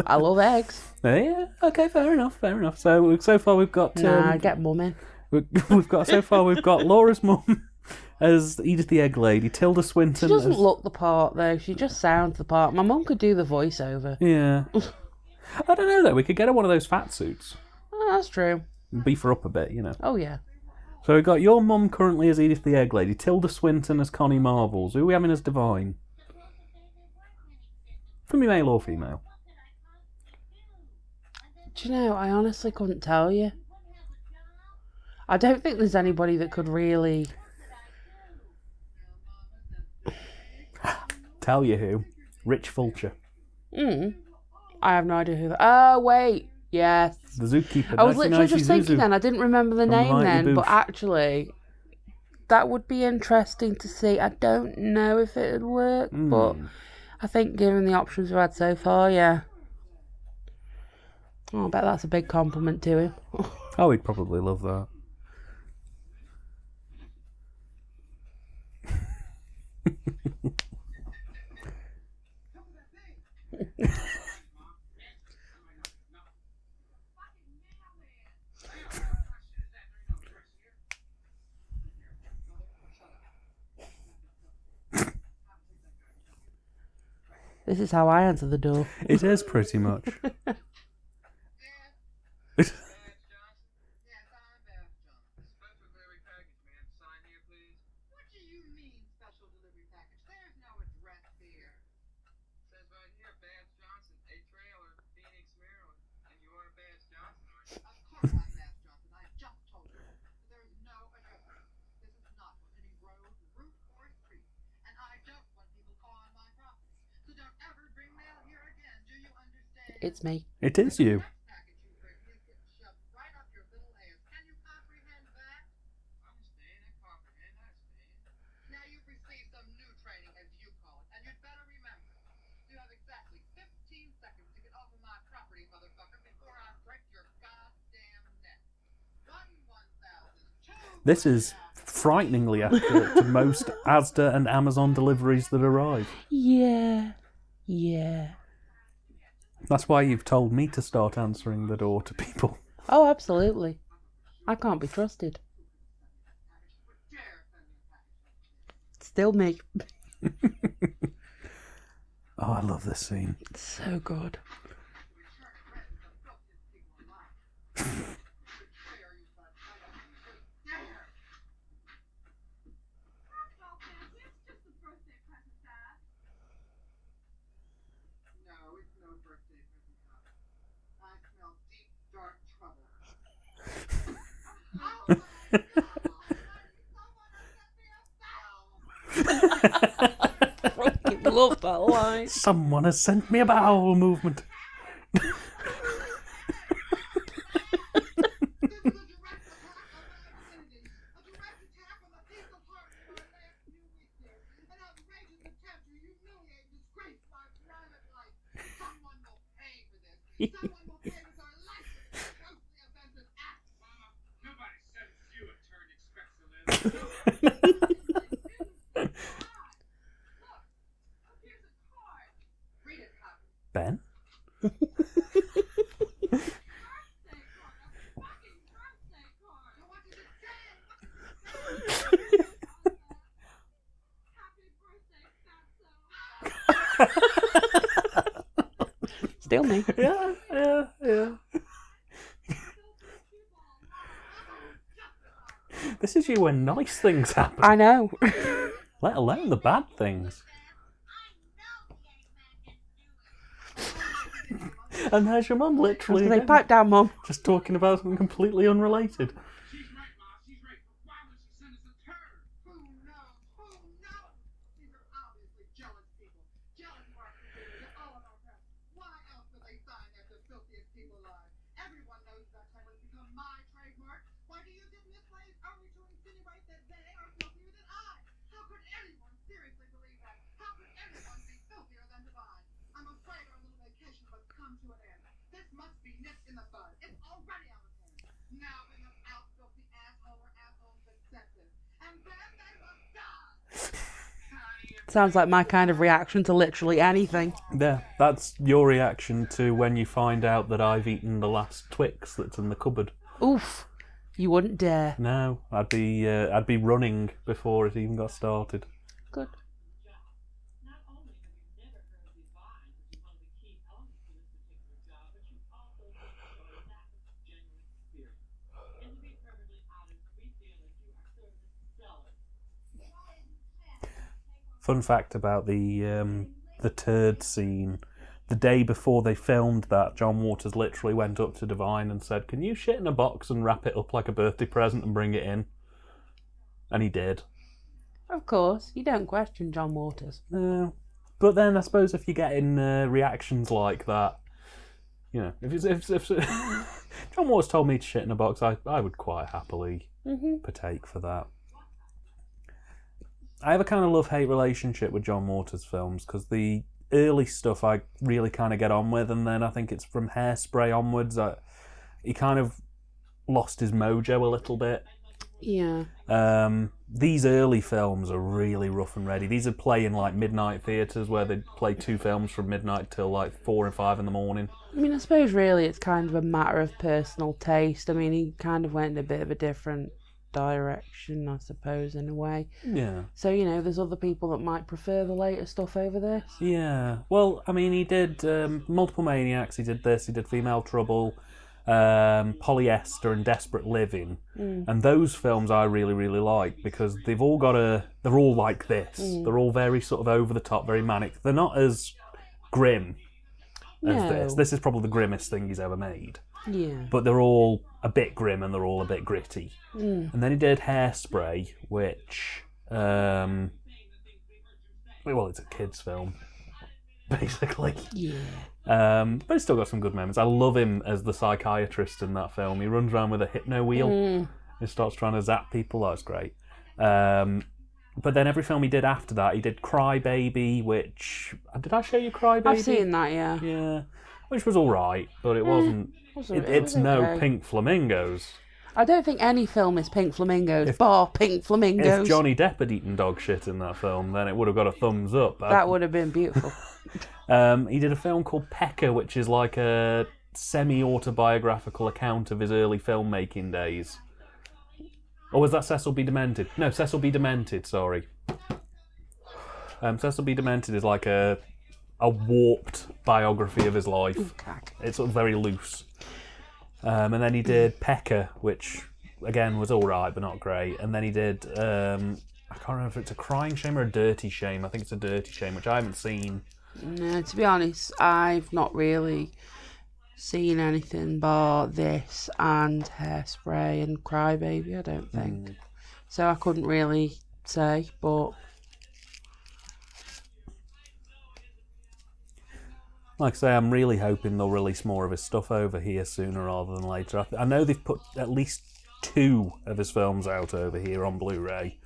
I love eggs. Yeah, okay, fair enough. So far we've got... I get mum in. We've got Laura's mum as Edith the Egg Lady, Tilda Swinton... She doesn't look the part, though. She just sounds the part. My mum could do the voiceover. Yeah. I don't know, though. We could get her one of those fat suits. Oh, that's true. Beef her up a bit, you know. Oh, yeah. So we've got your mum currently as Edith the Egg Lady, Tilda Swinton as Connie Marbles. Who are we having as Divine? From you, male or female? Do you know, I honestly couldn't tell you. I don't think there's anybody that could really... Tell you who. Rich Fulcher. I have no idea who that... Oh, wait. Yes. The zookeeper. I was literally just thinking Zuzu. then. I didn't remember the name Mighty then. Boosh. But actually, that would be interesting to see. I don't know if it would work. But I think given the options we've had so far, yeah. Oh, I bet that's a big compliment to him. Oh, he'd probably love that. This is how I answer the door. It is pretty much. It's me. It is you. This is frighteningly accurate to most Asda and Amazon deliveries that arrive. Yeah. That's why you've told me to start answering the door to people. Oh, absolutely. I can't be trusted. Still me. Oh, I love this scene. It's so good. I love that line. Someone has sent me a bowel movement. Ben? Still me. Yeah. This is you when nice things happen. I know. Let alone the bad things. And there's your mum, literally. They pipe down, Mum. Just talking about something completely unrelated. Sounds like my kind of reaction to literally anything. Yeah, that's your reaction to when you find out that I've eaten the last Twix that's in the cupboard. Oof. You wouldn't dare. No, I'd be running before it even got started. Good. Fun fact about the turd scene. The day before they filmed that, John Waters literally went up to Divine and said, "Can you shit in a box and wrap it up like a birthday present and bring it in?" And he did. Of course. You don't question John Waters. No. But then I suppose if you're getting reactions like that, you know, if John Waters told me to shit in a box, I would quite happily partake for that. I have a kind of love-hate relationship with John Waters films because the early stuff I really kind of get on with, and then I think it's from Hairspray onwards, he kind of lost his mojo a little bit. Yeah. These early films are really rough and ready. These are playing like midnight theatres where they play 2 films from midnight till like 4 and 5 in the morning. I mean, I suppose really it's kind of a matter of personal taste. I mean, he kind of went in a bit of a different direction, I suppose, in a way. Yeah. So, there's other people that might prefer the later stuff over this. Yeah. Well, I mean, he did Multiple Maniacs, he did this, he did Female Trouble, Polyester and Desperate Living. And those films I really, really like because they've all they're all like this. They're all very sort of over the top, very manic. They're not as grim as this. This is probably the grimmest thing he's ever made. Yeah. But they're all a bit grim and they're all a bit gritty. And then he did Hairspray, which, well, it's a kid's film, basically. Yeah. But he's still got some good moments. I love him as the psychiatrist in that film. He runs around with a hypno wheel. He starts trying to zap people. That's great. But then every film he did after that, he did Cry Baby, which... Did I show you Cry Baby? I've seen that, yeah. Yeah. Which was all right, but it wasn't... It's no Pink Flamingos. I don't think any film is Pink Flamingos, bar Pink Flamingos. If Johnny Depp had eaten dog shit in that film, then it would have got a thumbs up. That would have been beautiful. He did a film called Pecker, which is like a semi-autobiographical account of his early filmmaking days. Or was that Cecil B. Demented? No, Cecil B. Demented, sorry. Cecil B. Demented is like a warped biography of his life. Okay. It's sort of very loose. And then he did Pecker, which, again, was all right, but not great. And then he did, I can't remember if it's a Crying Shame or a Dirty Shame. I think it's a Dirty Shame, which I haven't seen. No, to be honest, I've not really seen anything bar this and Hairspray and Crybaby, I don't think. So I couldn't really say, but... Like I say, I'm really hoping they'll release more of his stuff over here sooner rather than later. I know they've put at least 2 of his films out over here on Blu-ray.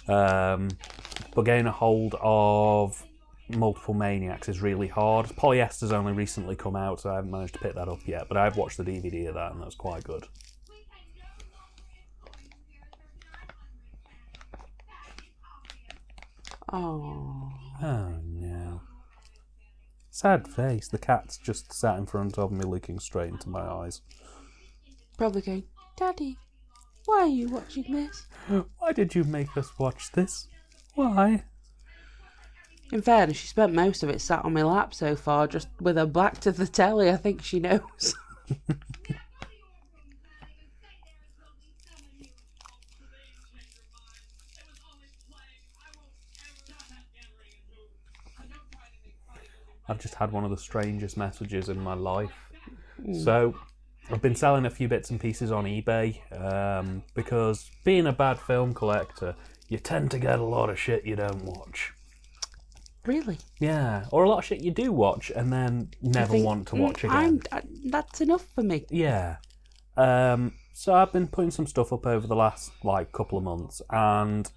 But getting a hold of Multiple Maniacs is really hard. Polyester's only recently come out, so I haven't managed to pick that up yet. But I've watched the DVD of that, and that's quite good. Oh no. Sad face. The cat's just sat in front of me looking straight into my eyes. Probably going, Daddy, why are you watching this? Why did you make us watch this? Why? In fairness, she spent most of it sat on my lap so far, just with her back to the telly. I think she knows. I've just had one of the strangest messages in my life. So, I've been selling a few bits and pieces on eBay because being a bad film collector, you tend to get a lot of shit you don't watch. Really? Yeah, or a lot of shit you do watch and then never want to watch again. That's enough for me. Yeah. So I've been putting some stuff up over the last couple of months, and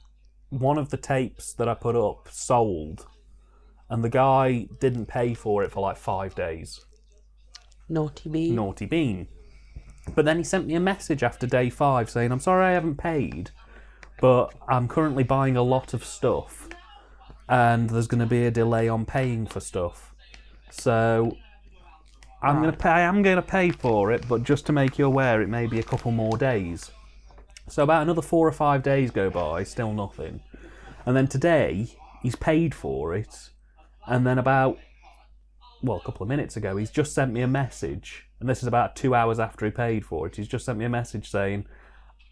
one of the tapes that I put up sold. And the guy didn't pay for it for 5 days. Naughty bean. Naughty bean. But then he sent me a message after day 5 saying, I'm sorry I haven't paid, but I'm currently buying a lot of stuff and there's going to be a delay on paying for stuff. So I am going to pay for it, but just to make you aware, it may be a couple more days. So about another 4 or 5 days go by, still nothing. And then today, he's paid for it. And then a couple of minutes ago, he's just sent me a message, and this is about 2 hours after he paid for it. He's just sent me a message saying,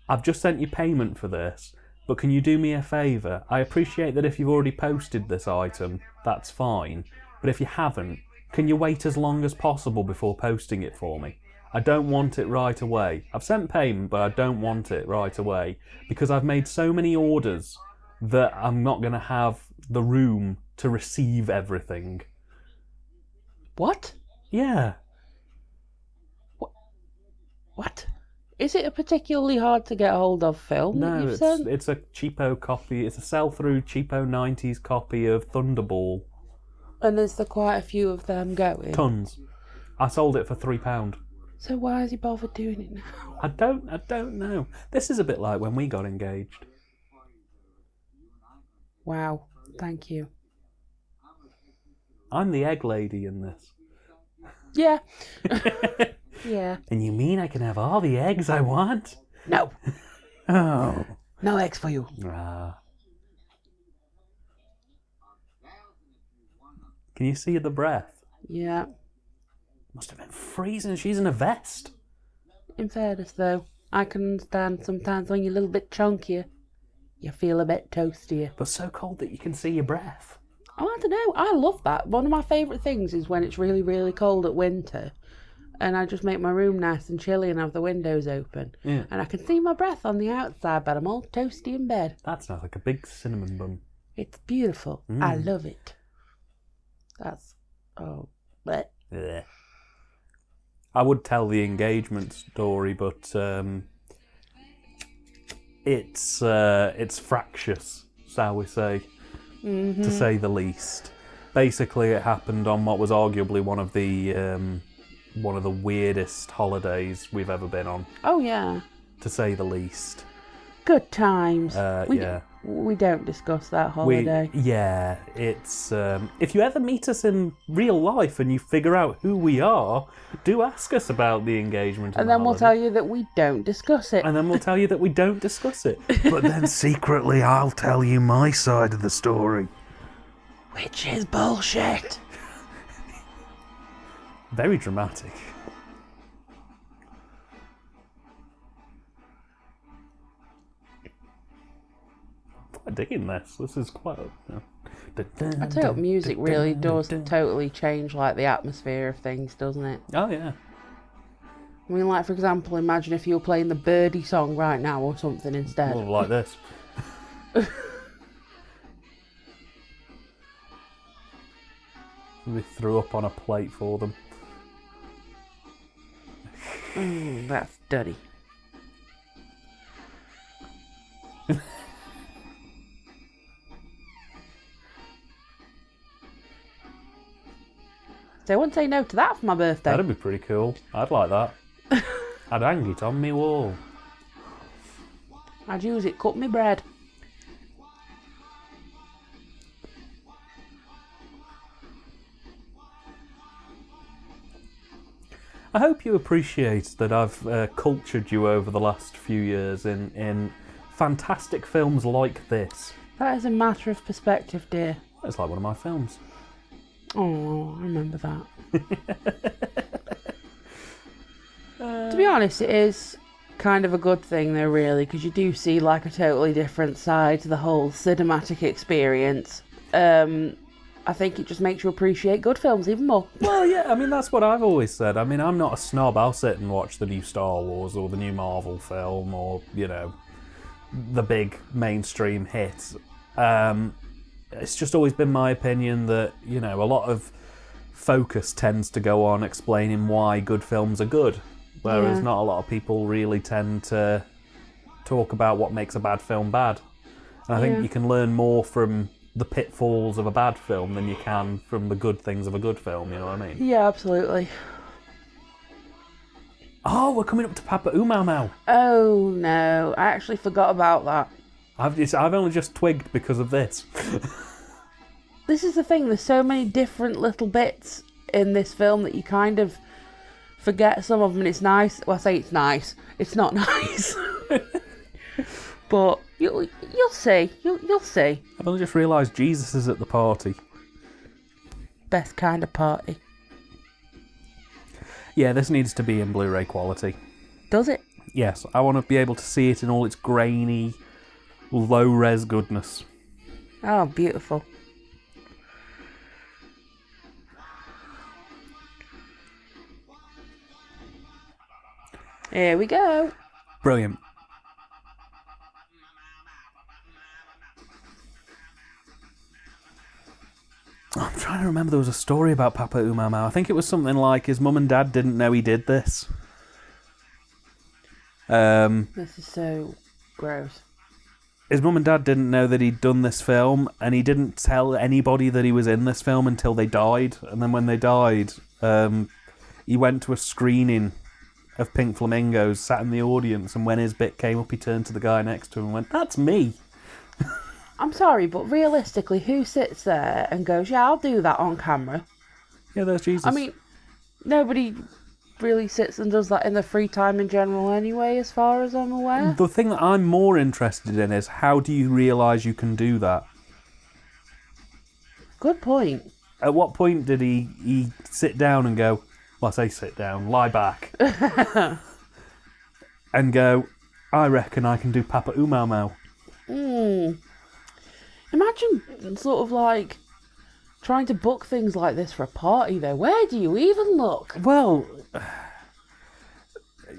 I've just sent you payment for this, but can you do me a favour? I appreciate that if you've already posted this item, that's fine, but if you haven't, can you wait as long as possible before posting it for me? I don't want it right away. I've sent payment, but I don't want it right away, because I've made so many orders that I'm not going to have the room to receive everything. What? Yeah. What? Is it a particularly hard to get hold of film? No, it's a cheapo copy. It's a sell-through cheapo 90s copy of Thunderball. And is there quite a few of them going? Tons. I sold it for £3. So why has he bothered doing it now? I don't know. This is a bit like when we got engaged. Wow. Thank you. I'm the egg lady in this. Yeah. Yeah. And you mean I can have all the eggs I want? No. Oh. No eggs for you. Ah. Can you see the breath? Yeah. Must have been freezing. She's in a vest. In fairness, though, I can understand sometimes when you're a little bit chunkier, you feel a bit toastier. But so cold that you can see your breath. Oh, I don't know. I love that. One of my favourite things is when it's really, really cold at winter, and I just make my room nice and chilly and have the windows open. Yeah. And I can see my breath on the outside, but I'm all toasty in bed. That sounds like a big cinnamon bun. It's beautiful. I love it. That's... oh... bleh. Yeah. I would tell the engagement story, but it's fractious, shall we say, to say the least. Basically, it happened on what was arguably one of the weirdest holidays we've ever been on, Oh, yeah. to say the least. Good times. Yeah. We don't discuss that holiday. It's if you ever meet us in real life and you figure out who we are, do ask us about the engagement. And then we'll tell you that we don't discuss it. And then we'll tell you that we don't discuss it. But then secretly I'll tell you my side of the story. Which is bullshit. Very dramatic. I'm digging this. This is quite... I tell you what, music really does totally change like the atmosphere of things, doesn't it? Oh, yeah. I mean, like, for example, imagine if you were playing the Birdie song right now or something instead. Well, like this. We threw up on a plate for them. That's dirty. So I wouldn't say no to that for my birthday. That'd be pretty cool. I'd like that. I'd hang it on me wall. I'd use it, cut me bread. I hope you appreciate that I've cultured you over the last few years in fantastic films like this. That is a matter of perspective, dear. It's like one of my films. Oh, I remember that. To be honest, it is kind of a good thing though, really, because you do see like a totally different side to the whole cinematic experience. I think it just makes you appreciate good films even more. Well, yeah, I mean, that's what I've always said. I mean, I'm not a snob. I'll sit and watch the new Star Wars or the new Marvel film or, you know, the big mainstream hits. It's just always been my opinion that, you know, a lot of focus tends to go on explaining why good films are good, whereas not a lot of people really tend to talk about what makes a bad film bad. And I think you can learn more from the pitfalls of a bad film than you can from the good things of a good film, you know what I mean? Yeah, absolutely. Oh, we're coming up to Papa Umau now. Oh no, I actually forgot about that. I've only just twigged because of this. This is the thing, there's so many different little bits in this film that you kind of forget some of them, and it's nice. Well, I say it's nice. It's not nice. But you'll see. You'll see. I've only just realised Jesus is at the party. Best kind of party. Yeah, this needs to be in Blu-ray quality. Does it? Yes, I want to be able to see it in all its grainy, low-res goodness. Oh, beautiful. Here we go. Brilliant. I'm trying to remember, there was a story about Papa Umau. I think it was something like his mum and dad didn't know he did this. This is so gross. His mum and dad didn't know that he'd done this film, and he didn't tell anybody that he was in this film until they died. And then when they died, he went to a screening of Pink Flamingos, sat in the audience, and when his bit came up, he turned to the guy next to him and went, "That's me." I'm sorry, but realistically, who sits there and goes, "Yeah, I'll do that on camera"? Yeah, there's Jesus. I mean, nobody really sits and does that in their free time in general anyway, as far as I'm aware. The thing that I'm more interested in is how do you realise you can do that? Good point. At what point did he sit down and go, well, I say sit down, lie back, and go, I reckon I can do Papa Umau Mau. Imagine sort of like trying to book things like this for a party though. Where do you even look? Well,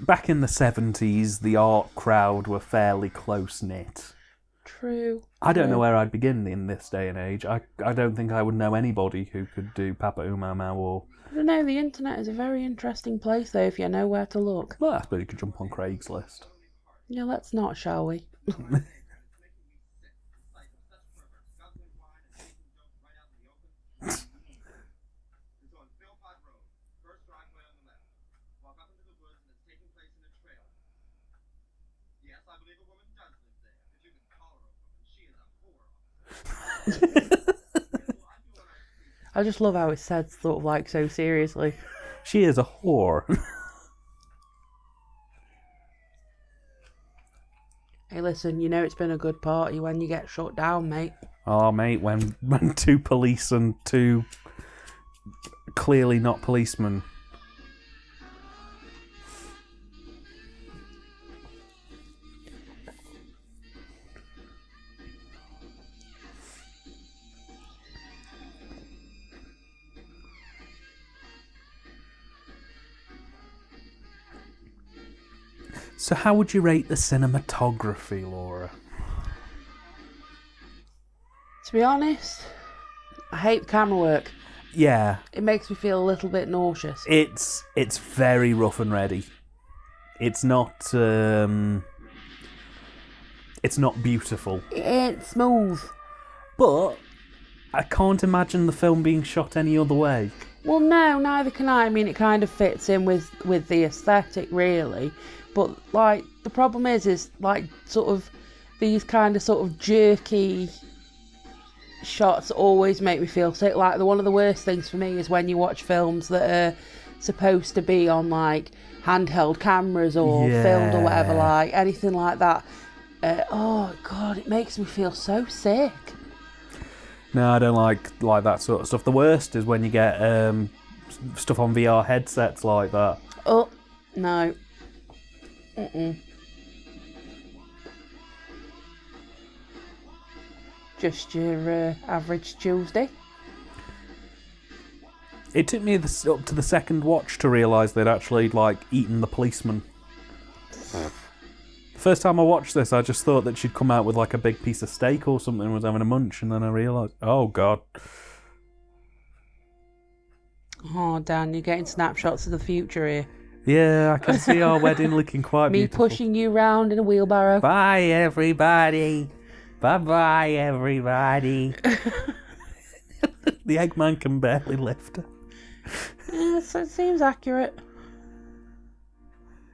back in the 70s, the art crowd were fairly close-knit. True. I don't know where I'd begin in this day and age. I don't think I would know anybody who could do Papa Umau Mau or... I don't know, the internet is a very interesting place though if you know where to look. Well, I suppose you could jump on Craigslist. Yeah, let's not, shall we? I just love how it's said sort of like so seriously. She is a whore. Hey, listen, you know it's been a good party when you get shut down, mate. Oh, mate, when two police and two clearly not policemen. So how would you rate the cinematography, Laura? To be honest, I hate the camera work. Yeah. It makes me feel a little bit nauseous. It's very rough and ready. It's not beautiful. It's smooth. But I can't imagine the film being shot any other way. Well, no, neither can I. I mean, it kind of fits in with the aesthetic, really. But, like, the problem is like, sort of, these kind of sort of jerky shots always make me feel sick. Like, one of the worst things for me is when you watch films that are supposed to be on, like, handheld cameras or filmed or whatever, like, anything like that. Oh, God, it makes me feel so sick. No, I don't like that sort of stuff. The worst is when you get stuff on VR headsets like that. Oh, no. Just your average Tuesday. It took me up to the second watch to realise they'd actually, like, eaten the policeman. The first time I watched this, I just thought that she'd come out with, like, a big piece of steak or something and was having a munch, and then I realised, oh, God. Oh, Dan, you're getting snapshots of the future here. Yeah, I can see our wedding looking quite beautiful. Me pushing you round in a wheelbarrow. Bye, everybody. Bye-bye, everybody. The Eggman can barely lift her. Yeah, so it seems accurate.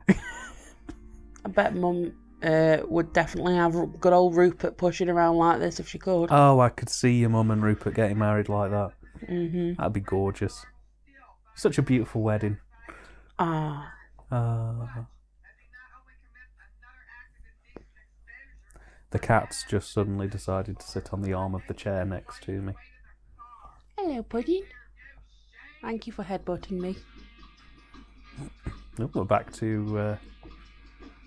I bet Mum would definitely have good old Rupert pushing around like this if she could. Oh, I could see your mum and Rupert getting married like that. Mm-hmm. That'd be gorgeous. Such a beautiful wedding. Ah. The cat's just suddenly decided to sit on the arm of the chair next to me. Hello, Pudding. Thank you for headbutting me. Oh, we're back to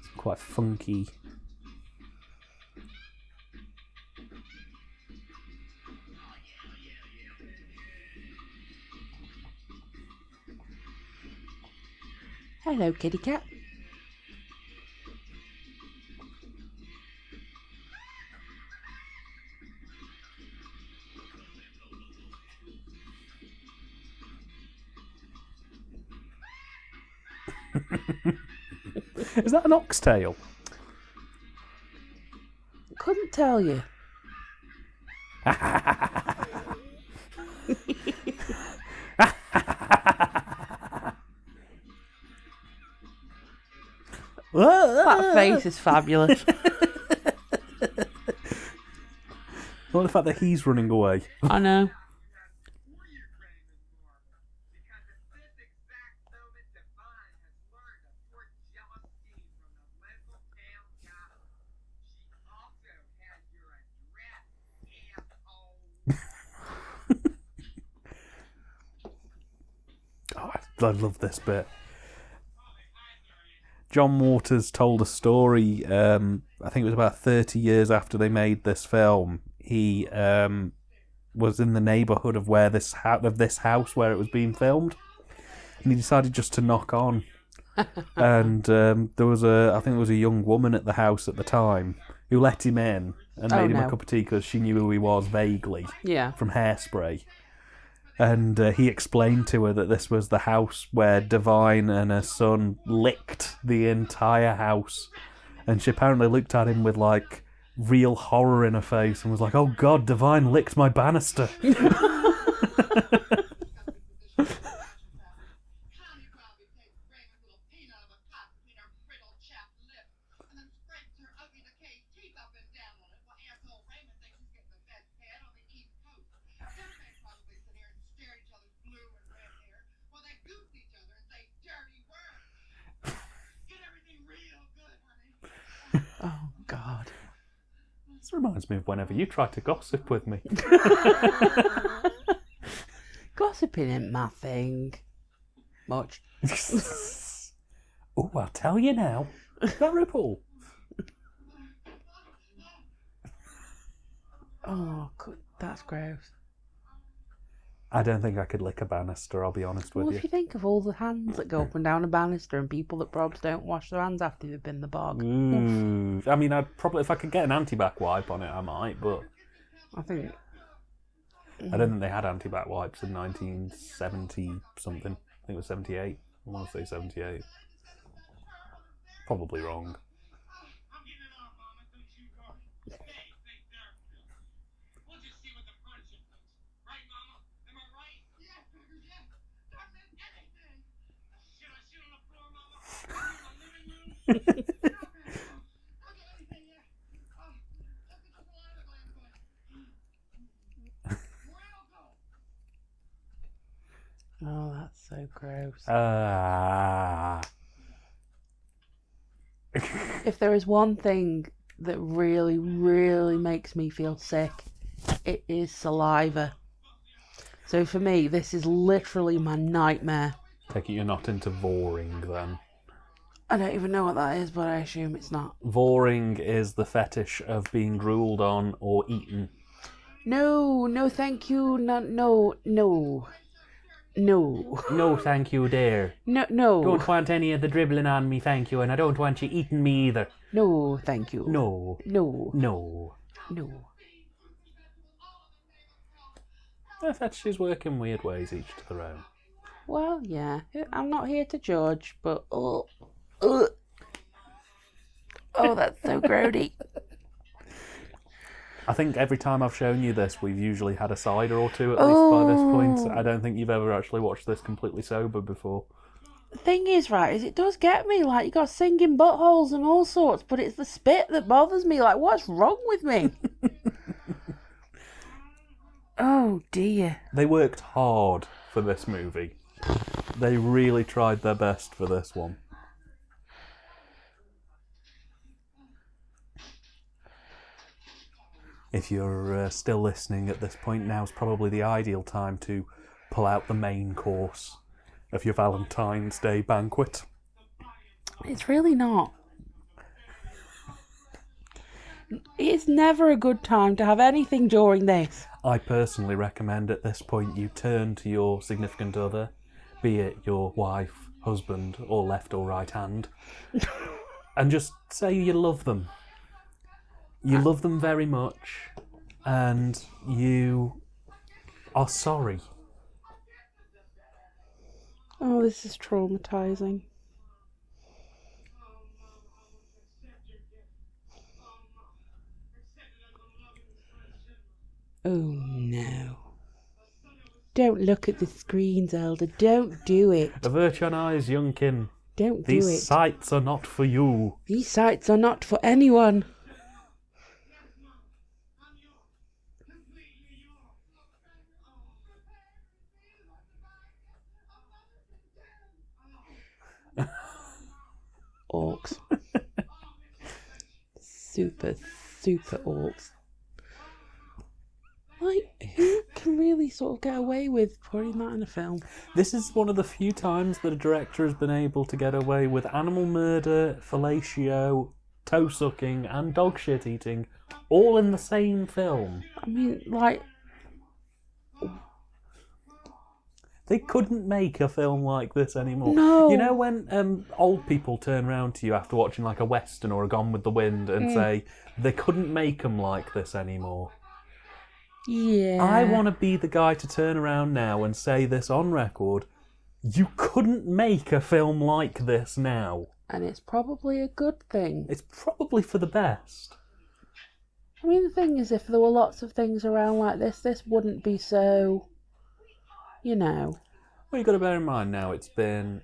some quite funky. Hello, kitty cat. Is that an oxtail? Couldn't tell you. That face is fabulous. Well, the fact that he's running away. I know. love this bit. John Waters told a story, I think it was about 30 years after they made this film. He was in the neighbourhood of where this house where it was being filmed, and he decided just to knock on. And there was I think there was a young woman at the house at the time who let him in and made him a cup of tea because she knew who he was vaguely from Hairspray. And he explained to her that this was the house where Divine and her son licked the entire house. And she apparently looked at him with, like, real horror in her face and was like, "Oh God, Divine licked my banister." Oh, God. This reminds me of whenever you try to gossip with me. Gossiping ain't my thing. Much. Oh, I'll tell you now. Is that RuPaul? Oh, that's gross. I don't think I could lick a banister, I'll be honest with Well, you. if you think of all the hands that go up and down a banister and people that probably don't wash their hands after they've been in the bog. I mean, I'd probably, if I could get an anti-bac wipe on it, I might, but I think... I don't think they had anti-bac wipes in 1970-something. I think it was 78. I want to say 78. Probably wrong. Oh, that's so gross. If there is one thing that really, really makes me feel sick, it is saliva. So for me, this is literally my nightmare. Take it you're not into voring, then. I don't even know what that is, but I assume it's not. Voring is the fetish of being drooled on or eaten. No, thank you. No. No, thank you, dear. No. Don't want any of the dribbling on me, thank you, and I don't want you eating me either. No, thank you. No. The fetish is work in weird ways, each to their own. Well, yeah. I'm not here to judge, but... Oh, that's so grody. I think every time I've shown you this, we've usually had a cider or two at least by this point. I don't think you've ever actually watched this completely sober before. The thing is, right, is it does get me. Like, you got singing buttholes and all sorts, but it's the spit that bothers me. Like, what's wrong with me? Oh, dear. They worked hard for this movie. They really tried their best for this one. If you're still listening at this point, now's probably the ideal time to pull out the main course of your Valentine's Day banquet. It's really not. It's never a good time to have anything during this. I personally recommend at this point you turn to your significant other, be it your wife, husband, or left or right hand, and just say you love them. You love them very much, and you are sorry. Oh, this is traumatizing. Oh, no. Don't look at the screen, Zelda. Don't do it. Avert your eyes, youngkin. Don't do it. These sights are not for you. These sights are not for anyone. Orcs. super orcs. Like, who can really sort of get away with putting that in a film? This is one of the few times that a director has been able to get away with animal murder, fellatio, toe sucking, and dog shit eating, all in the same film. I mean, like, They couldn't make a film like this anymore. No. You know when old people turn around to you after watching like a Western or a Gone with the Wind and say, they couldn't make them like this anymore? yeah. I want to be the guy to turn around now and say this on record. You couldn't make a film like this now. And it's probably a good thing. It's probably for the best. I mean, the thing is, if there were lots of things around like this wouldn't be so, you know. Well, you've got to bear in mind now, it's been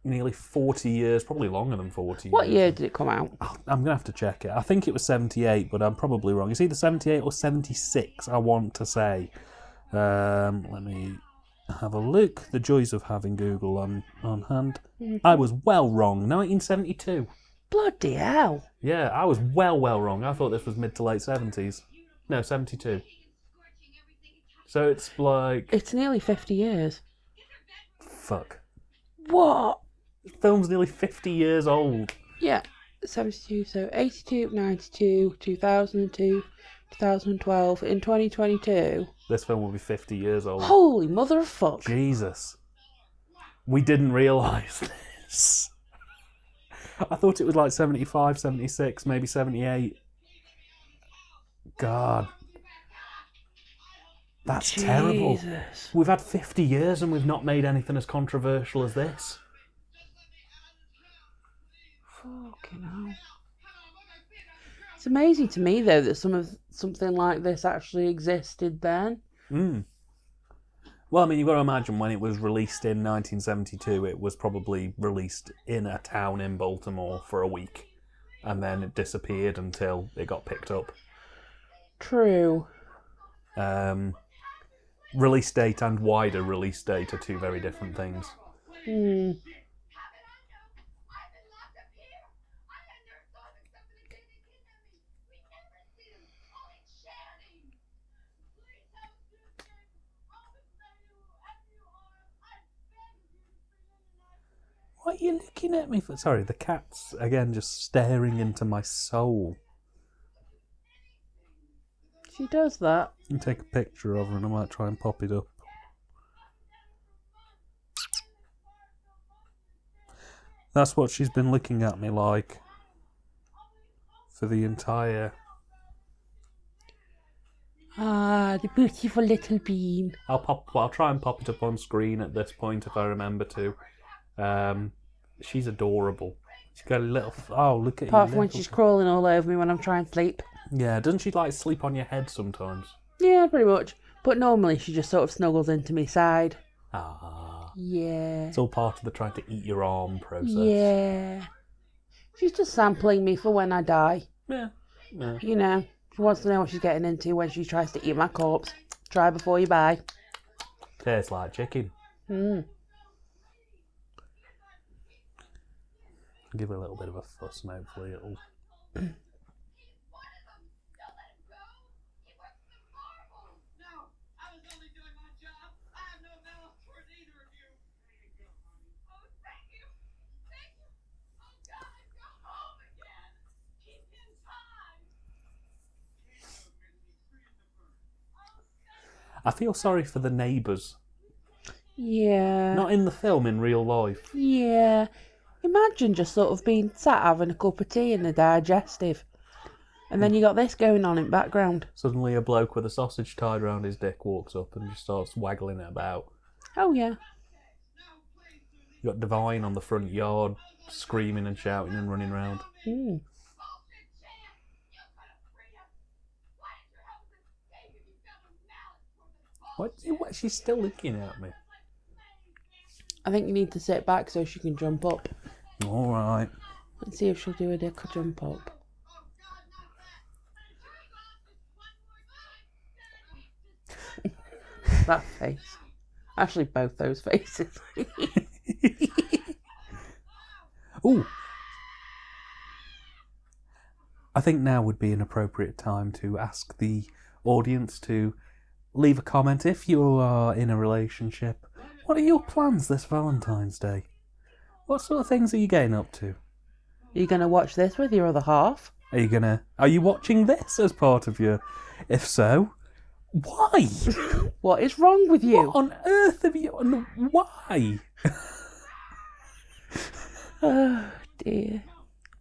nearly 40 years, probably longer than 40 years. What year did it come out? Oh, I'm going to have to check it. I think it was 78, but I'm probably wrong. It's either 78 or 76, I want to say. Let me have a look. The joys of having Google on hand. I was well wrong. 1972. Bloody hell. Yeah, I was well wrong. I thought this was mid to late 70s. No, 72. So it's like... It's nearly 50 years. Fuck. What? The film's nearly 50 years old. Yeah, 72, so 82, 92, 2002, 2012, in 2022. This film will be 50 years old. Holy mother of fuck. Jesus. We didn't realise this. I thought it was like 75, 76, maybe 78. God. That's terrible. Jesus. We've had 50 years and we've not made anything as controversial as this. Fucking hell. It's amazing to me, though, that something like this actually existed then. Well, I mean, you've got to imagine when it was released in 1972, it was probably released in a town in Baltimore for a week. And then it disappeared until it got picked up. True. Release date and wider release date are two very different things. What are you looking at me for? Sorry, the cat's, again, just staring into my soul. She does that. You can take a picture of her and I might try and pop it up. That's what she's been looking at me like for the entire... Ah, the beautiful little bean. I'll try and pop it up on screen at this point if I remember to. She's adorable. She's got a little... Oh, look at you. Apart from when she's crawling all over me when I'm trying to sleep. Yeah, doesn't she like sleep on your head sometimes? Yeah, pretty much. But normally she just sort of snuggles into my side. Ah. Yeah. It's all part of the trying to eat your arm process. Yeah. She's just sampling me for when I die. Yeah. You know, she wants to know what she's getting into when she tries to eat my corpse. Try before you buy. Tastes like chicken. Give her a little bit of a fuss and hopefully it'll... I feel sorry for the neighbours. Yeah. Not in the film, in real life. Yeah. Imagine just sort of being sat having a cup of tea in the digestive. And then you got this going on in background. Suddenly a bloke with a sausage tied around his dick walks up and just starts waggling it about. Oh, yeah. You got Divine on the front yard, screaming and shouting and running around. What? She's still looking at me. I think you need to sit back so she can jump up. All right. Let's see if she'll do a dick jump up. That face. Actually, both those faces. Ooh. I think now would be an appropriate time to ask the audience to leave a comment if you are in a relationship. What are your plans this Valentine's Day? What sort of things are you getting up to? Are you going to watch this with your other half? Are you watching this as part of your... If so, why? What is wrong with you? What on earth have you... Why? Oh, dear.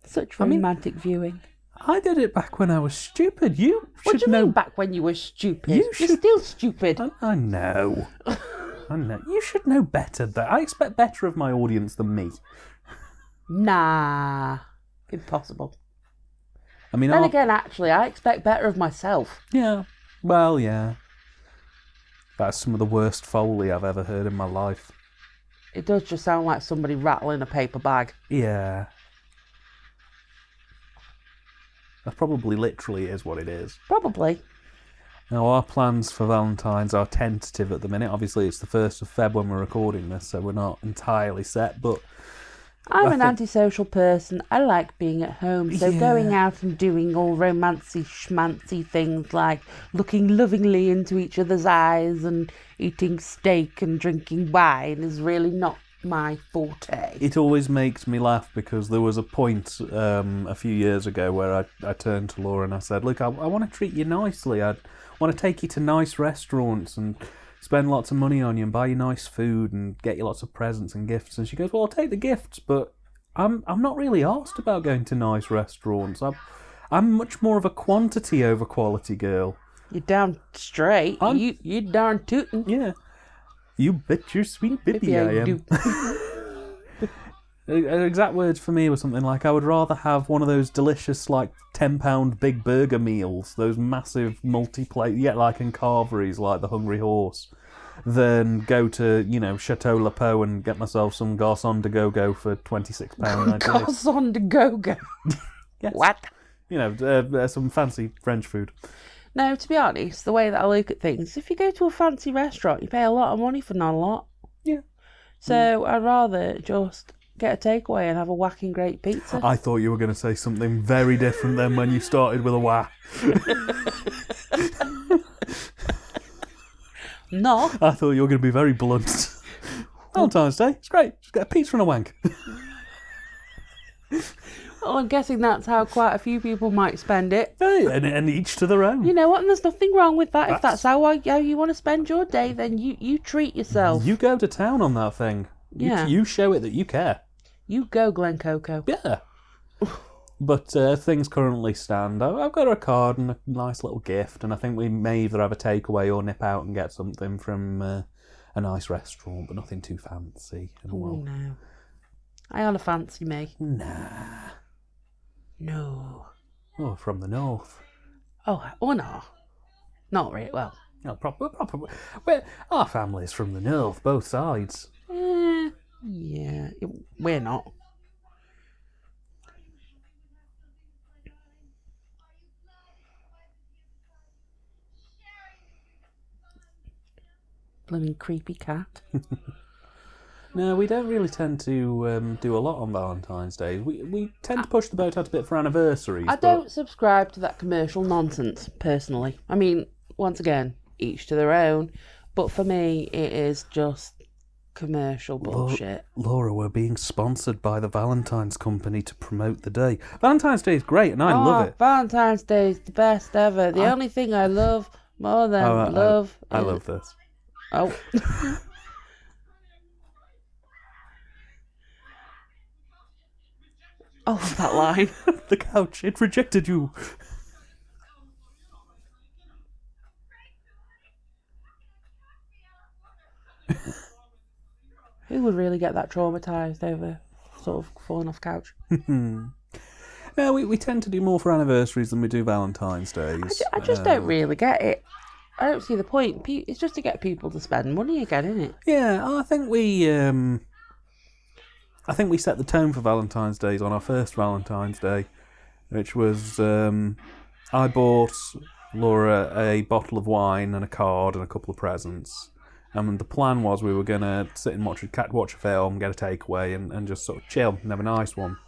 Such romantic viewing. I did it back when I was stupid. You What should do you know... mean back when you were stupid? You're still stupid. I know. I know. You should know better, though. I expect better of my audience than me. Nah. Impossible. I mean, Then again, actually, I expect better of myself. Yeah. Well, yeah. That's some of the worst Foley I've ever heard in my life. It does just sound like somebody rattling a paper bag. Yeah. That probably literally is what it is. Probably. Now, our plans for Valentine's are tentative at the minute. Obviously, it's the 1st of Feb when we're recording this, so we're not entirely set, but... I'm an antisocial person. I like being at home, so Yeah. going out and doing all romancy schmancy things like looking lovingly into each other's eyes and eating steak and drinking wine is really not my forte. It always makes me laugh because there was a point a few years ago where I turned to Laura and I said, look, I want to treat you nicely. I want to take you to nice restaurants and spend lots of money on you and buy you nice food and get you lots of presents and gifts. And she goes, well, I'll take the gifts, but I'm not really asked about going to nice restaurants. I'm much more of a quantity over quality girl. You're damn straight. You darn tootin'. Yeah. You bet your sweet bippy I am. Her exact words for me were something like, I would rather have one of those delicious, like, £10 big burger meals, those massive multi-plate, like in Carveries, like the Hungry Horse, than go to, Chateau Le Pot and get myself some garçon de go-go for £26. Garçon de go-go? Yes. What? Some fancy French food. No, to be honest, the way that I look at things, if you go to a fancy restaurant, you pay a lot of money for not a lot. Yeah. So I'd rather just get a takeaway and have a whacking great pizza. I thought you were going to say something very different than when you started with a wah. No. I thought you were going to be very blunt. Valentine's Day, it's great. Just get a pizza and a wank. Well, I'm guessing that's how quite a few people might spend it. Hey, and each to their own. You know what? And there's nothing wrong with that. If that's how you want to spend your day, then you treat yourself. You go to town on that thing. Yeah. You show it that you care. You go, Glen Coco. Yeah. But things currently stand. I've got her a card and a nice little gift, and I think we may either have a takeaway or nip out and get something from a nice restaurant, but nothing too fancy. And Oh, no. I on a fancy me. Nah. No. Oh, from the north. Oh no. Not really. Well. No, proper. Our family's from the north, both sides. Yeah. We're not. Blooming creepy cat. No, we don't really tend to do a lot on Valentine's Day. We tend to push the boat out a bit for anniversaries. I don't subscribe to that commercial nonsense, personally. I mean, once again, each to their own. But for me, it is just commercial bullshit. Laura, we're being sponsored by the Valentines company to promote the day. Valentine's Day is great, and I love it. Valentine's Day is the best ever. The only thing I love more than love. I love this. Oh. Oh, that line. The couch, it rejected you. Who would really get that traumatised over sort of falling off couch? No, we tend to do more for anniversaries than we do Valentine's Days. I just don't really get it. I don't see the point. It's just to get people to spend money again, isn't it? Yeah, I think we set the tone for Valentine's Days on our first Valentine's Day, which was I bought Laura a bottle of wine and a card and a couple of presents. And the plan was we were going to sit and watch a film, get a takeaway, and just sort of chill and have a nice one.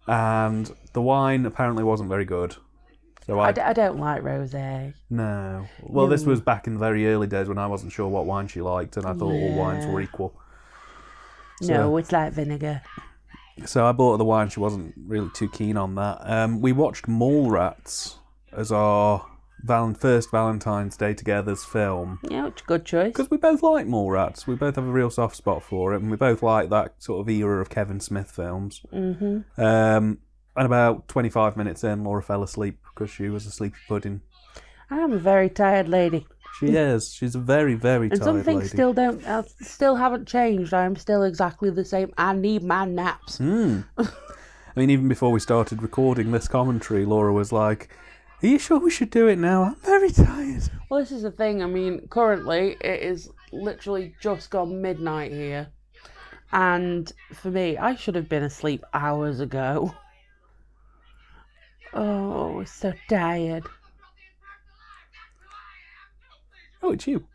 And the wine apparently wasn't very good. So I don't like rosé. No. Well, this was back in the very early days when I wasn't sure what wine she liked, and I thought all wines were equal. No, it's like vinegar. So I bought her the wine. She wasn't really too keen on that. We watched Mallrats as our first Valentine's Day together's film. Yeah, it's a good choice. Because we both like Mallrats. We both have a real soft spot for it, and we both like that sort of era of Kevin Smith films. Mm-hmm. And about 25 minutes in, Laura fell asleep because she was a sleepy pudding. I'm a very tired lady. She is. She's a very, very tired lady. And some things still haven't changed. I'm still exactly the same. I need my naps. I mean, even before we started recording this commentary, Laura was like, "Are you sure we should do it now? I'm very tired." Well, this is the thing. I mean, currently it is literally just gone midnight here. And for me, I should have been asleep hours ago. Oh, we're so tired. Oh, it's you.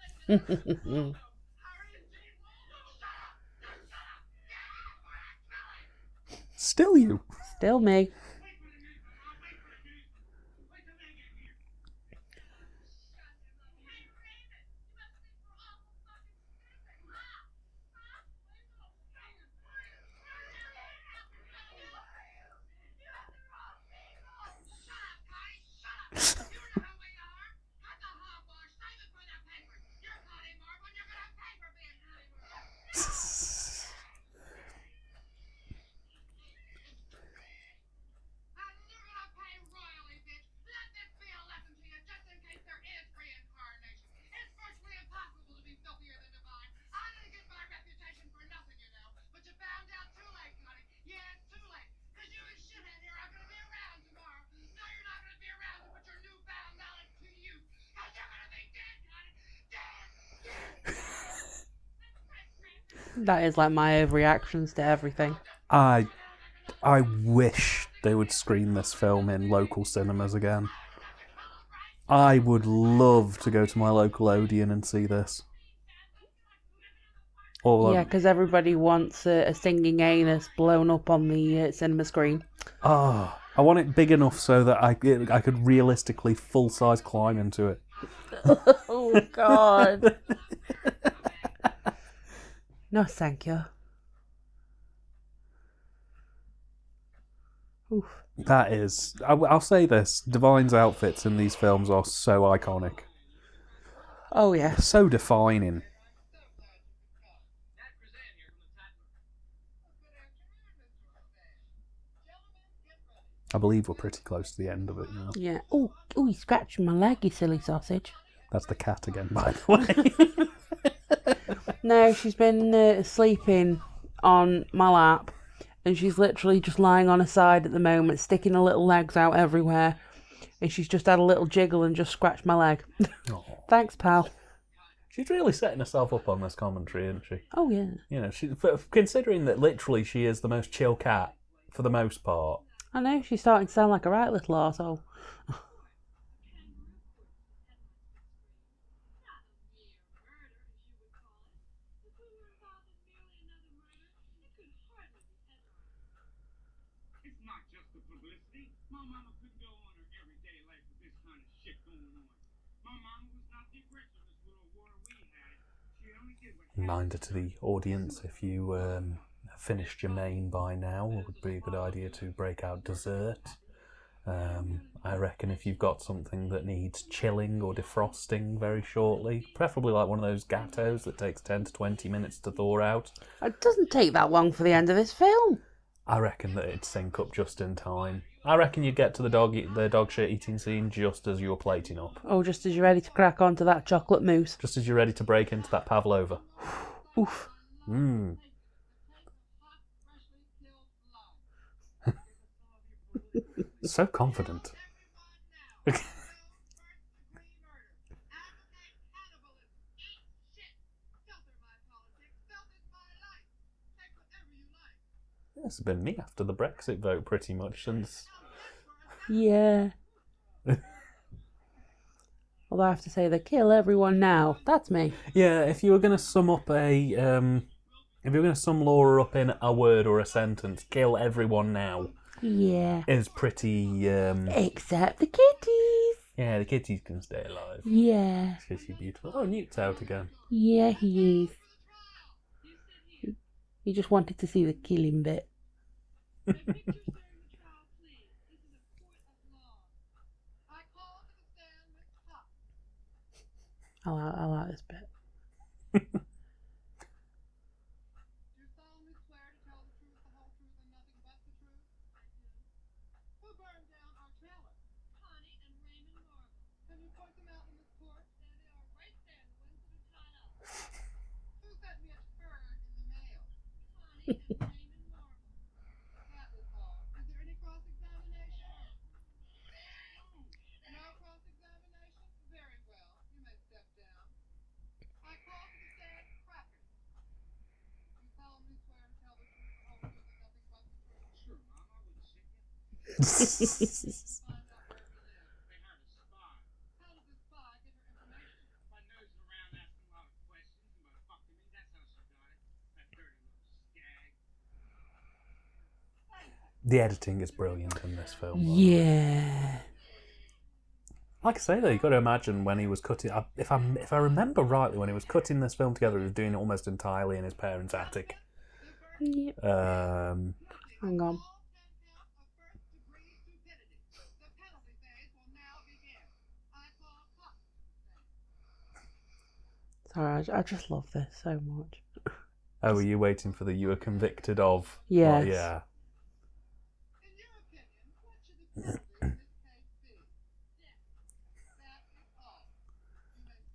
Still you. Still me. That is like my overreactions to everything. I wish they would screen this film in local cinemas again. I would love to go to my local Odeon and see this. Yeah, because everybody wants a singing anus blown up on the cinema screen. I want it big enough so that I could realistically full-size climb into it. Oh, God. No, thank you. Oof. That is... I'll say this. Divine's outfits in these films are so iconic. Oh, yeah. So defining. I believe we're pretty close to the end of it now. Yeah. Oh, you scratched my leg, you silly sausage. That's the cat again, by the way. No, she's been sleeping on my lap, and she's literally just lying on her side at the moment, sticking her little legs out everywhere, and she's just had a little jiggle and just scratched my leg. Thanks, pal. She's really setting herself up on this commentary, isn't she? Oh, yeah. You know, considering that literally she is the most chill cat, for the most part. I know, she's starting to sound like a right little arsehole. Reminder to the audience, if you have finished your main by now, it would be a good idea to break out dessert. I reckon if you've got something that needs chilling or defrosting very shortly, preferably like one of those gatos that takes 10 to 20 minutes to thaw out. It doesn't take that long for the end of this film. I reckon that it'd sync up just in time. I reckon you'd get to the dog shit eating scene just as you're plating up. Oh, just as you're ready to crack onto that chocolate mousse. Just as you're ready to break into that pavlova. Oof. So confident. It's been me after the Brexit vote pretty much since... Yeah. Although I have to say, they kill everyone now. That's me. Yeah, if you were going to sum up if you were going to sum Laura up in a word or a sentence, kill everyone now. Yeah. is pretty... Except the kitties. Yeah, the kitties can stay alive. Yeah. Is she beautiful? Oh, Newt's out again. Yeah, he is. He just wanted to see the killing bit. I like this bit. The editing is brilliant in this film. Yeah. Like I say, though, you've got to imagine when he was cutting... If I remember rightly, when he was cutting this film together, he was doing it almost entirely in his parents' attic. Yep. Hang on. Sorry, I just love this so much. Oh, were you waiting for the you were convicted of? Yes. Well, yeah.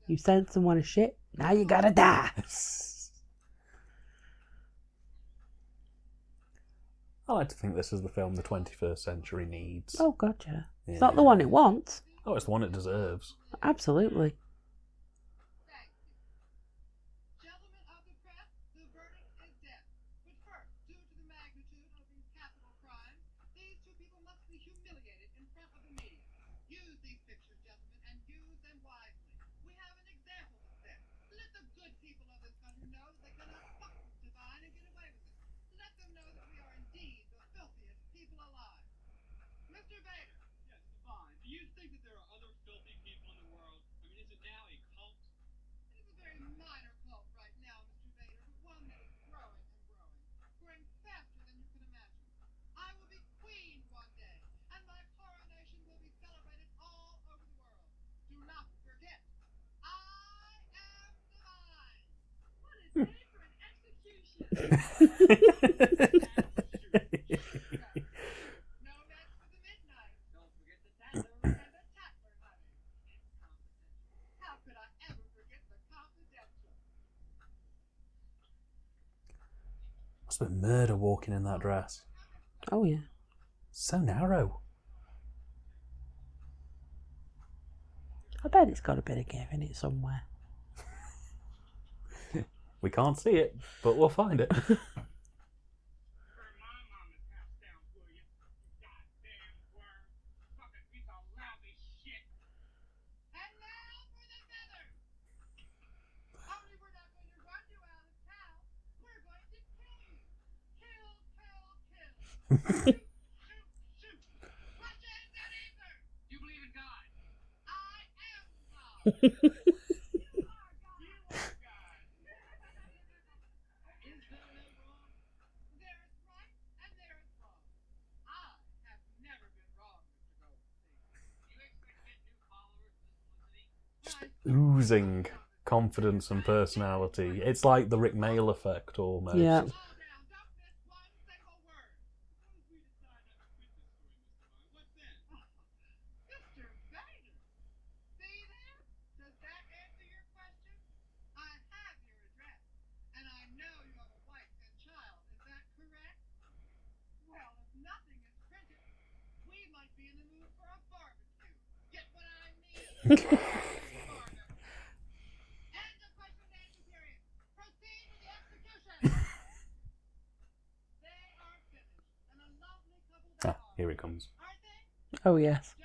You sent someone a shit, now you gotta die. I like to think this is the film the 21st century needs. Oh, gotcha. Yeah. It's not the one it wants. Oh, it's the one it deserves. Absolutely. Must have been murder walking in that dress. Oh, yeah. So narrow. I bet it's got a bit of give in it somewhere. We can't see it, but we'll find it. Just oozing confidence and personality. It's like the Rick Mail effect almost. Yeah. Ah, here it comes. Oh, yes.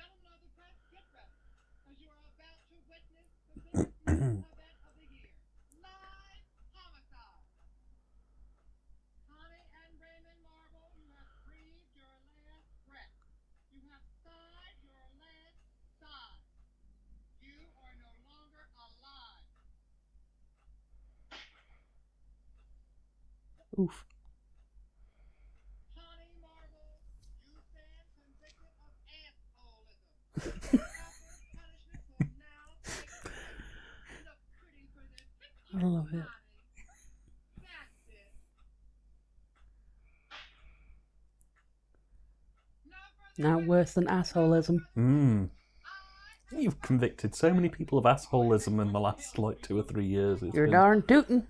Oof. I love it. Now worse than assholism. You've convicted so many people of assholism in the last, 2 or 3 years. You're darn tootin'.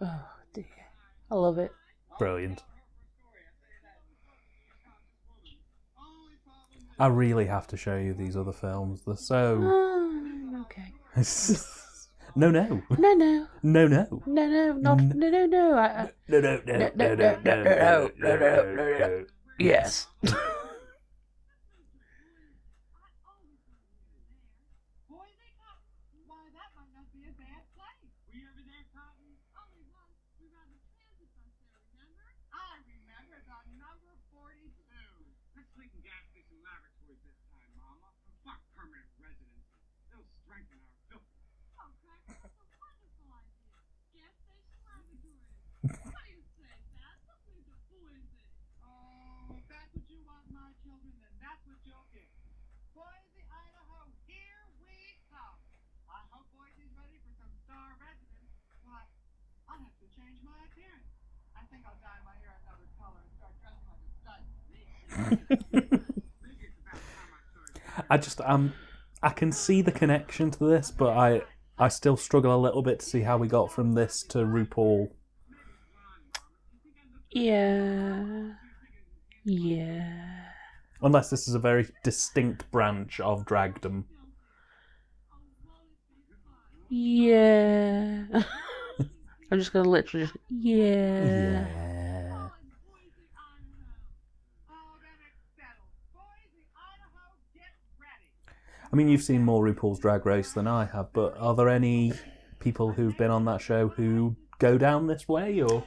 Oh, dear. I love it. Brilliant. I really have to show you these other films. They're so... Okay. No. No. No. No, not... No. No. Yes. I can see the connection to this, but I still struggle a little bit to see how we got from this to RuPaul. Yeah. Unless this is a very distinct branch of dragdom. Yeah. I'm just gonna literally just... Yeah. I mean, you've seen more RuPaul's Drag Race than I have, but are there any people who've been on that show who go down this way, or...?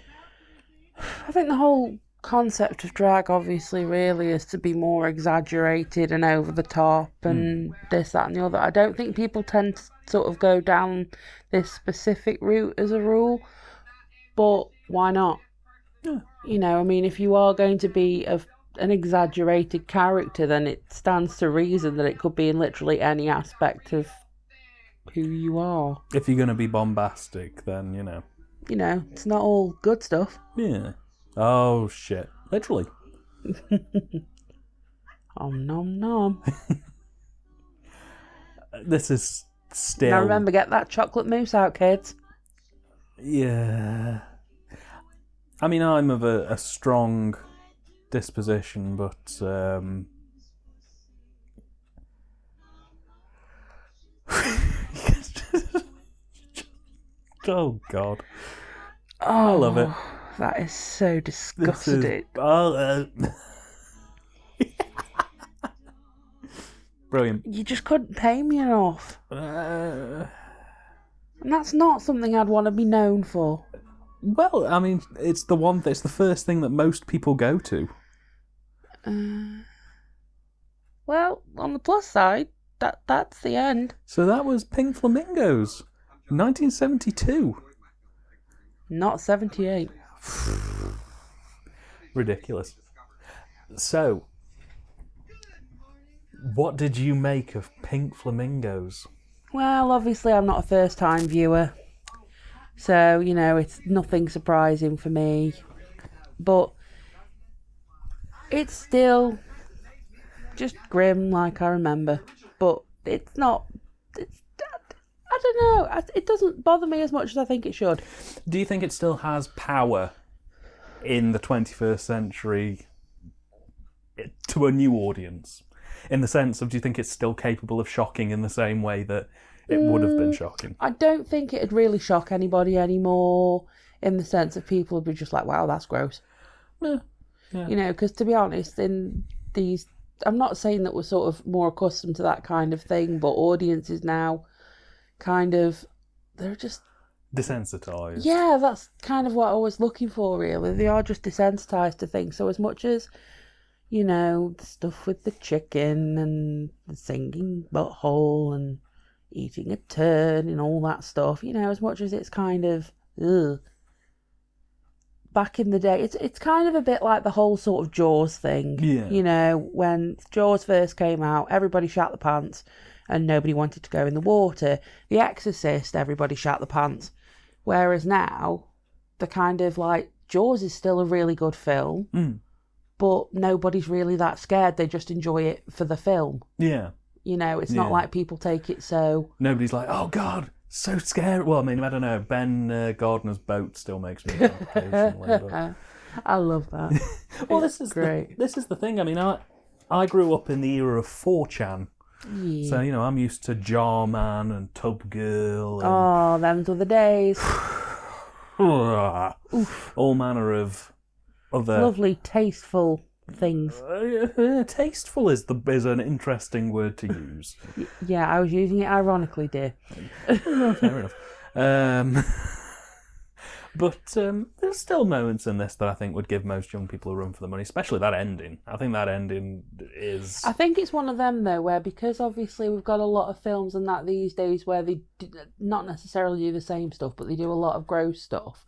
I think the whole concept of drag, obviously, really is to be more exaggerated and over the top and this, that and the other. I don't think people tend to sort of go down this specific route as a rule, but why not? Yeah. You know, I mean, if you are going to be an exaggerated character, then it stands to reason that it could be in literally any aspect of who you are. If you're going to be bombastic, then, you know. You know, it's not all good stuff. Yeah. Oh, shit. Literally. Nom nom. This is still... Now remember, get that chocolate mousse out, kids. Yeah. I mean, I'm of a strong disposition, but... Oh, God. I love it. That is so disgusting. Brilliant. You just couldn't pay me enough. And that's not something I'd want to be known for. Well, I mean, it's the first thing that most people go to. Well, on the plus side, that's the end. So that was Pink Flamingos, 1972. Not 78. Ridiculous. So, what did you make of Pink Flamingos? Well, obviously I'm not a first-time viewer, so, you know, it's nothing surprising for me. But it's still just grim like I remember. But it's not... I don't know. It doesn't bother me as much as I think it should. Do you think it still has power in the 21st century to a new audience? In the sense of, do you think it's still capable of shocking in the same way that it would have been shocking? I don't think it'd really shock anybody anymore, in the sense that people would be just like, wow, that's gross. Yeah. You know, because to be honest, in these... I'm not saying that we're sort of more accustomed to that kind of thing, but audiences now kind of... They're just... desensitized. Yeah, that's kind of what I was looking for, really. They are just desensitized to things. So as much as, you know, the stuff with the chicken and the singing butthole and, eating a turd and all that stuff, you know, as much as it's kind of, ugh. Back in the day, it's kind of a bit like the whole sort of Jaws thing. Yeah. You know, when Jaws first came out, everybody shat the pants and nobody wanted to go in the water. The Exorcist, everybody shat the pants. Whereas now, the kind of like, Jaws is still a really good film, but nobody's really that scared. They just enjoy it for the film. Yeah. You know, it's not like people take it so... Nobody's like, oh God, so scary. Well, I mean, I don't know. Ben Gardner's boat still makes me laugh occasionally. But... I love that. Well, this is great. This is the thing. I mean, I grew up in the era of 4chan. Yeah. So, you know, I'm used to Jarman and Tub Girl. And... Oh, them's were the days. All manner of other... Lovely, tasteful things. Tasteful is an interesting word to use. Yeah, I was using it ironically, dear. Fair enough. But there's still moments in this that I think would give most young people a run for the money, especially that ending. I think that ending is... I think it's one of them, though, where because obviously we've got a lot of films and that these days where they not necessarily do the same stuff, but they do a lot of gross stuff.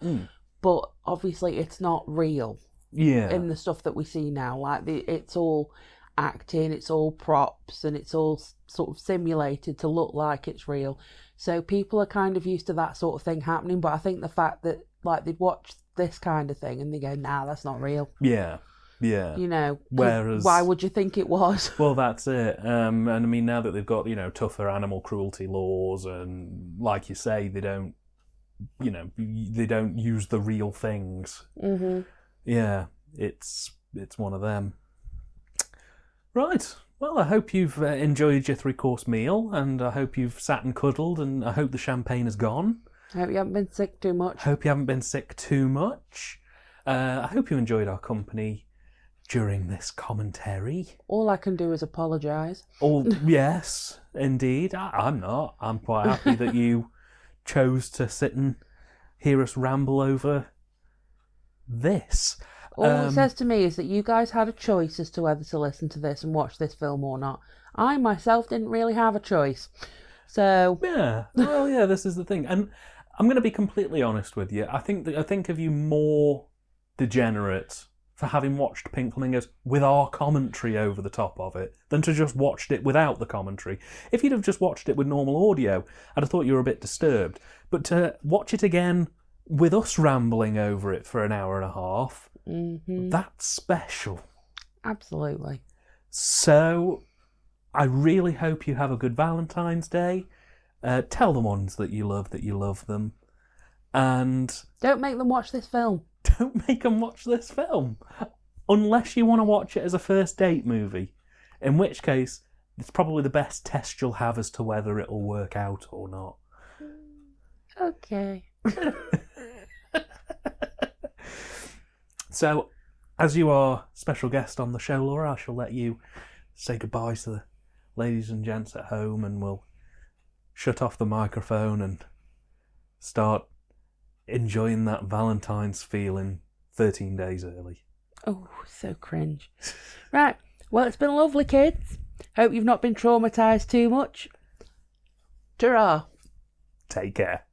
But obviously it's not real. Yeah. In the stuff that we see now. Like, it's all acting, it's all props, and it's all sort of simulated to look like it's real. So people are kind of used to that sort of thing happening, but I think the fact that, like, they'd watch this kind of thing and they go, nah, that's not real. Yeah, yeah. You know, whereas... why would you think it was? Well, that's it. And I mean, now that they've got, you know, tougher animal cruelty laws and, like you say, they don't use the real things. Mm-hmm. Yeah, it's one of them. Right. Well, I hope you've enjoyed your 3-course meal, and I hope you've sat and cuddled, and I hope the champagne is gone. I hope you haven't been sick too much. Hope you haven't been sick too much. I hope you enjoyed our company during this commentary. All I can do is apologise. Yes, indeed. I'm not. I'm quite happy that you chose to sit and hear us ramble over this. All it says to me is that you guys had a choice as to whether to listen to this and watch this film or not. I myself didn't really have a choice. So yeah, well, yeah, this is the thing, and I'm going to be completely honest with you. I think of you more degenerate for having watched Pink Flamingos with our commentary over the top of it than to just watched it without the commentary. If you'd have just watched it with normal audio, I'd have thought you were a bit disturbed. But to watch it again with us rambling over it for an hour and a half, that's special. Absolutely. So I really hope you have a good Valentine's Day. Tell the ones that you love them. And don't make them watch this film. Don't make them watch this film. Unless you want to watch it as a first date movie. In which case, it's probably the best test you'll have as to whether it'll work out or not. Okay. So, as you are special guest on the show, Laura, I shall let you say goodbye to the ladies and gents at home, and we'll shut off the microphone and start enjoying that Valentine's feeling 13 days early. Oh, so cringe. Right, well, it's been lovely, kids. Hope you've not been traumatised too much. Ta-ra. Take care.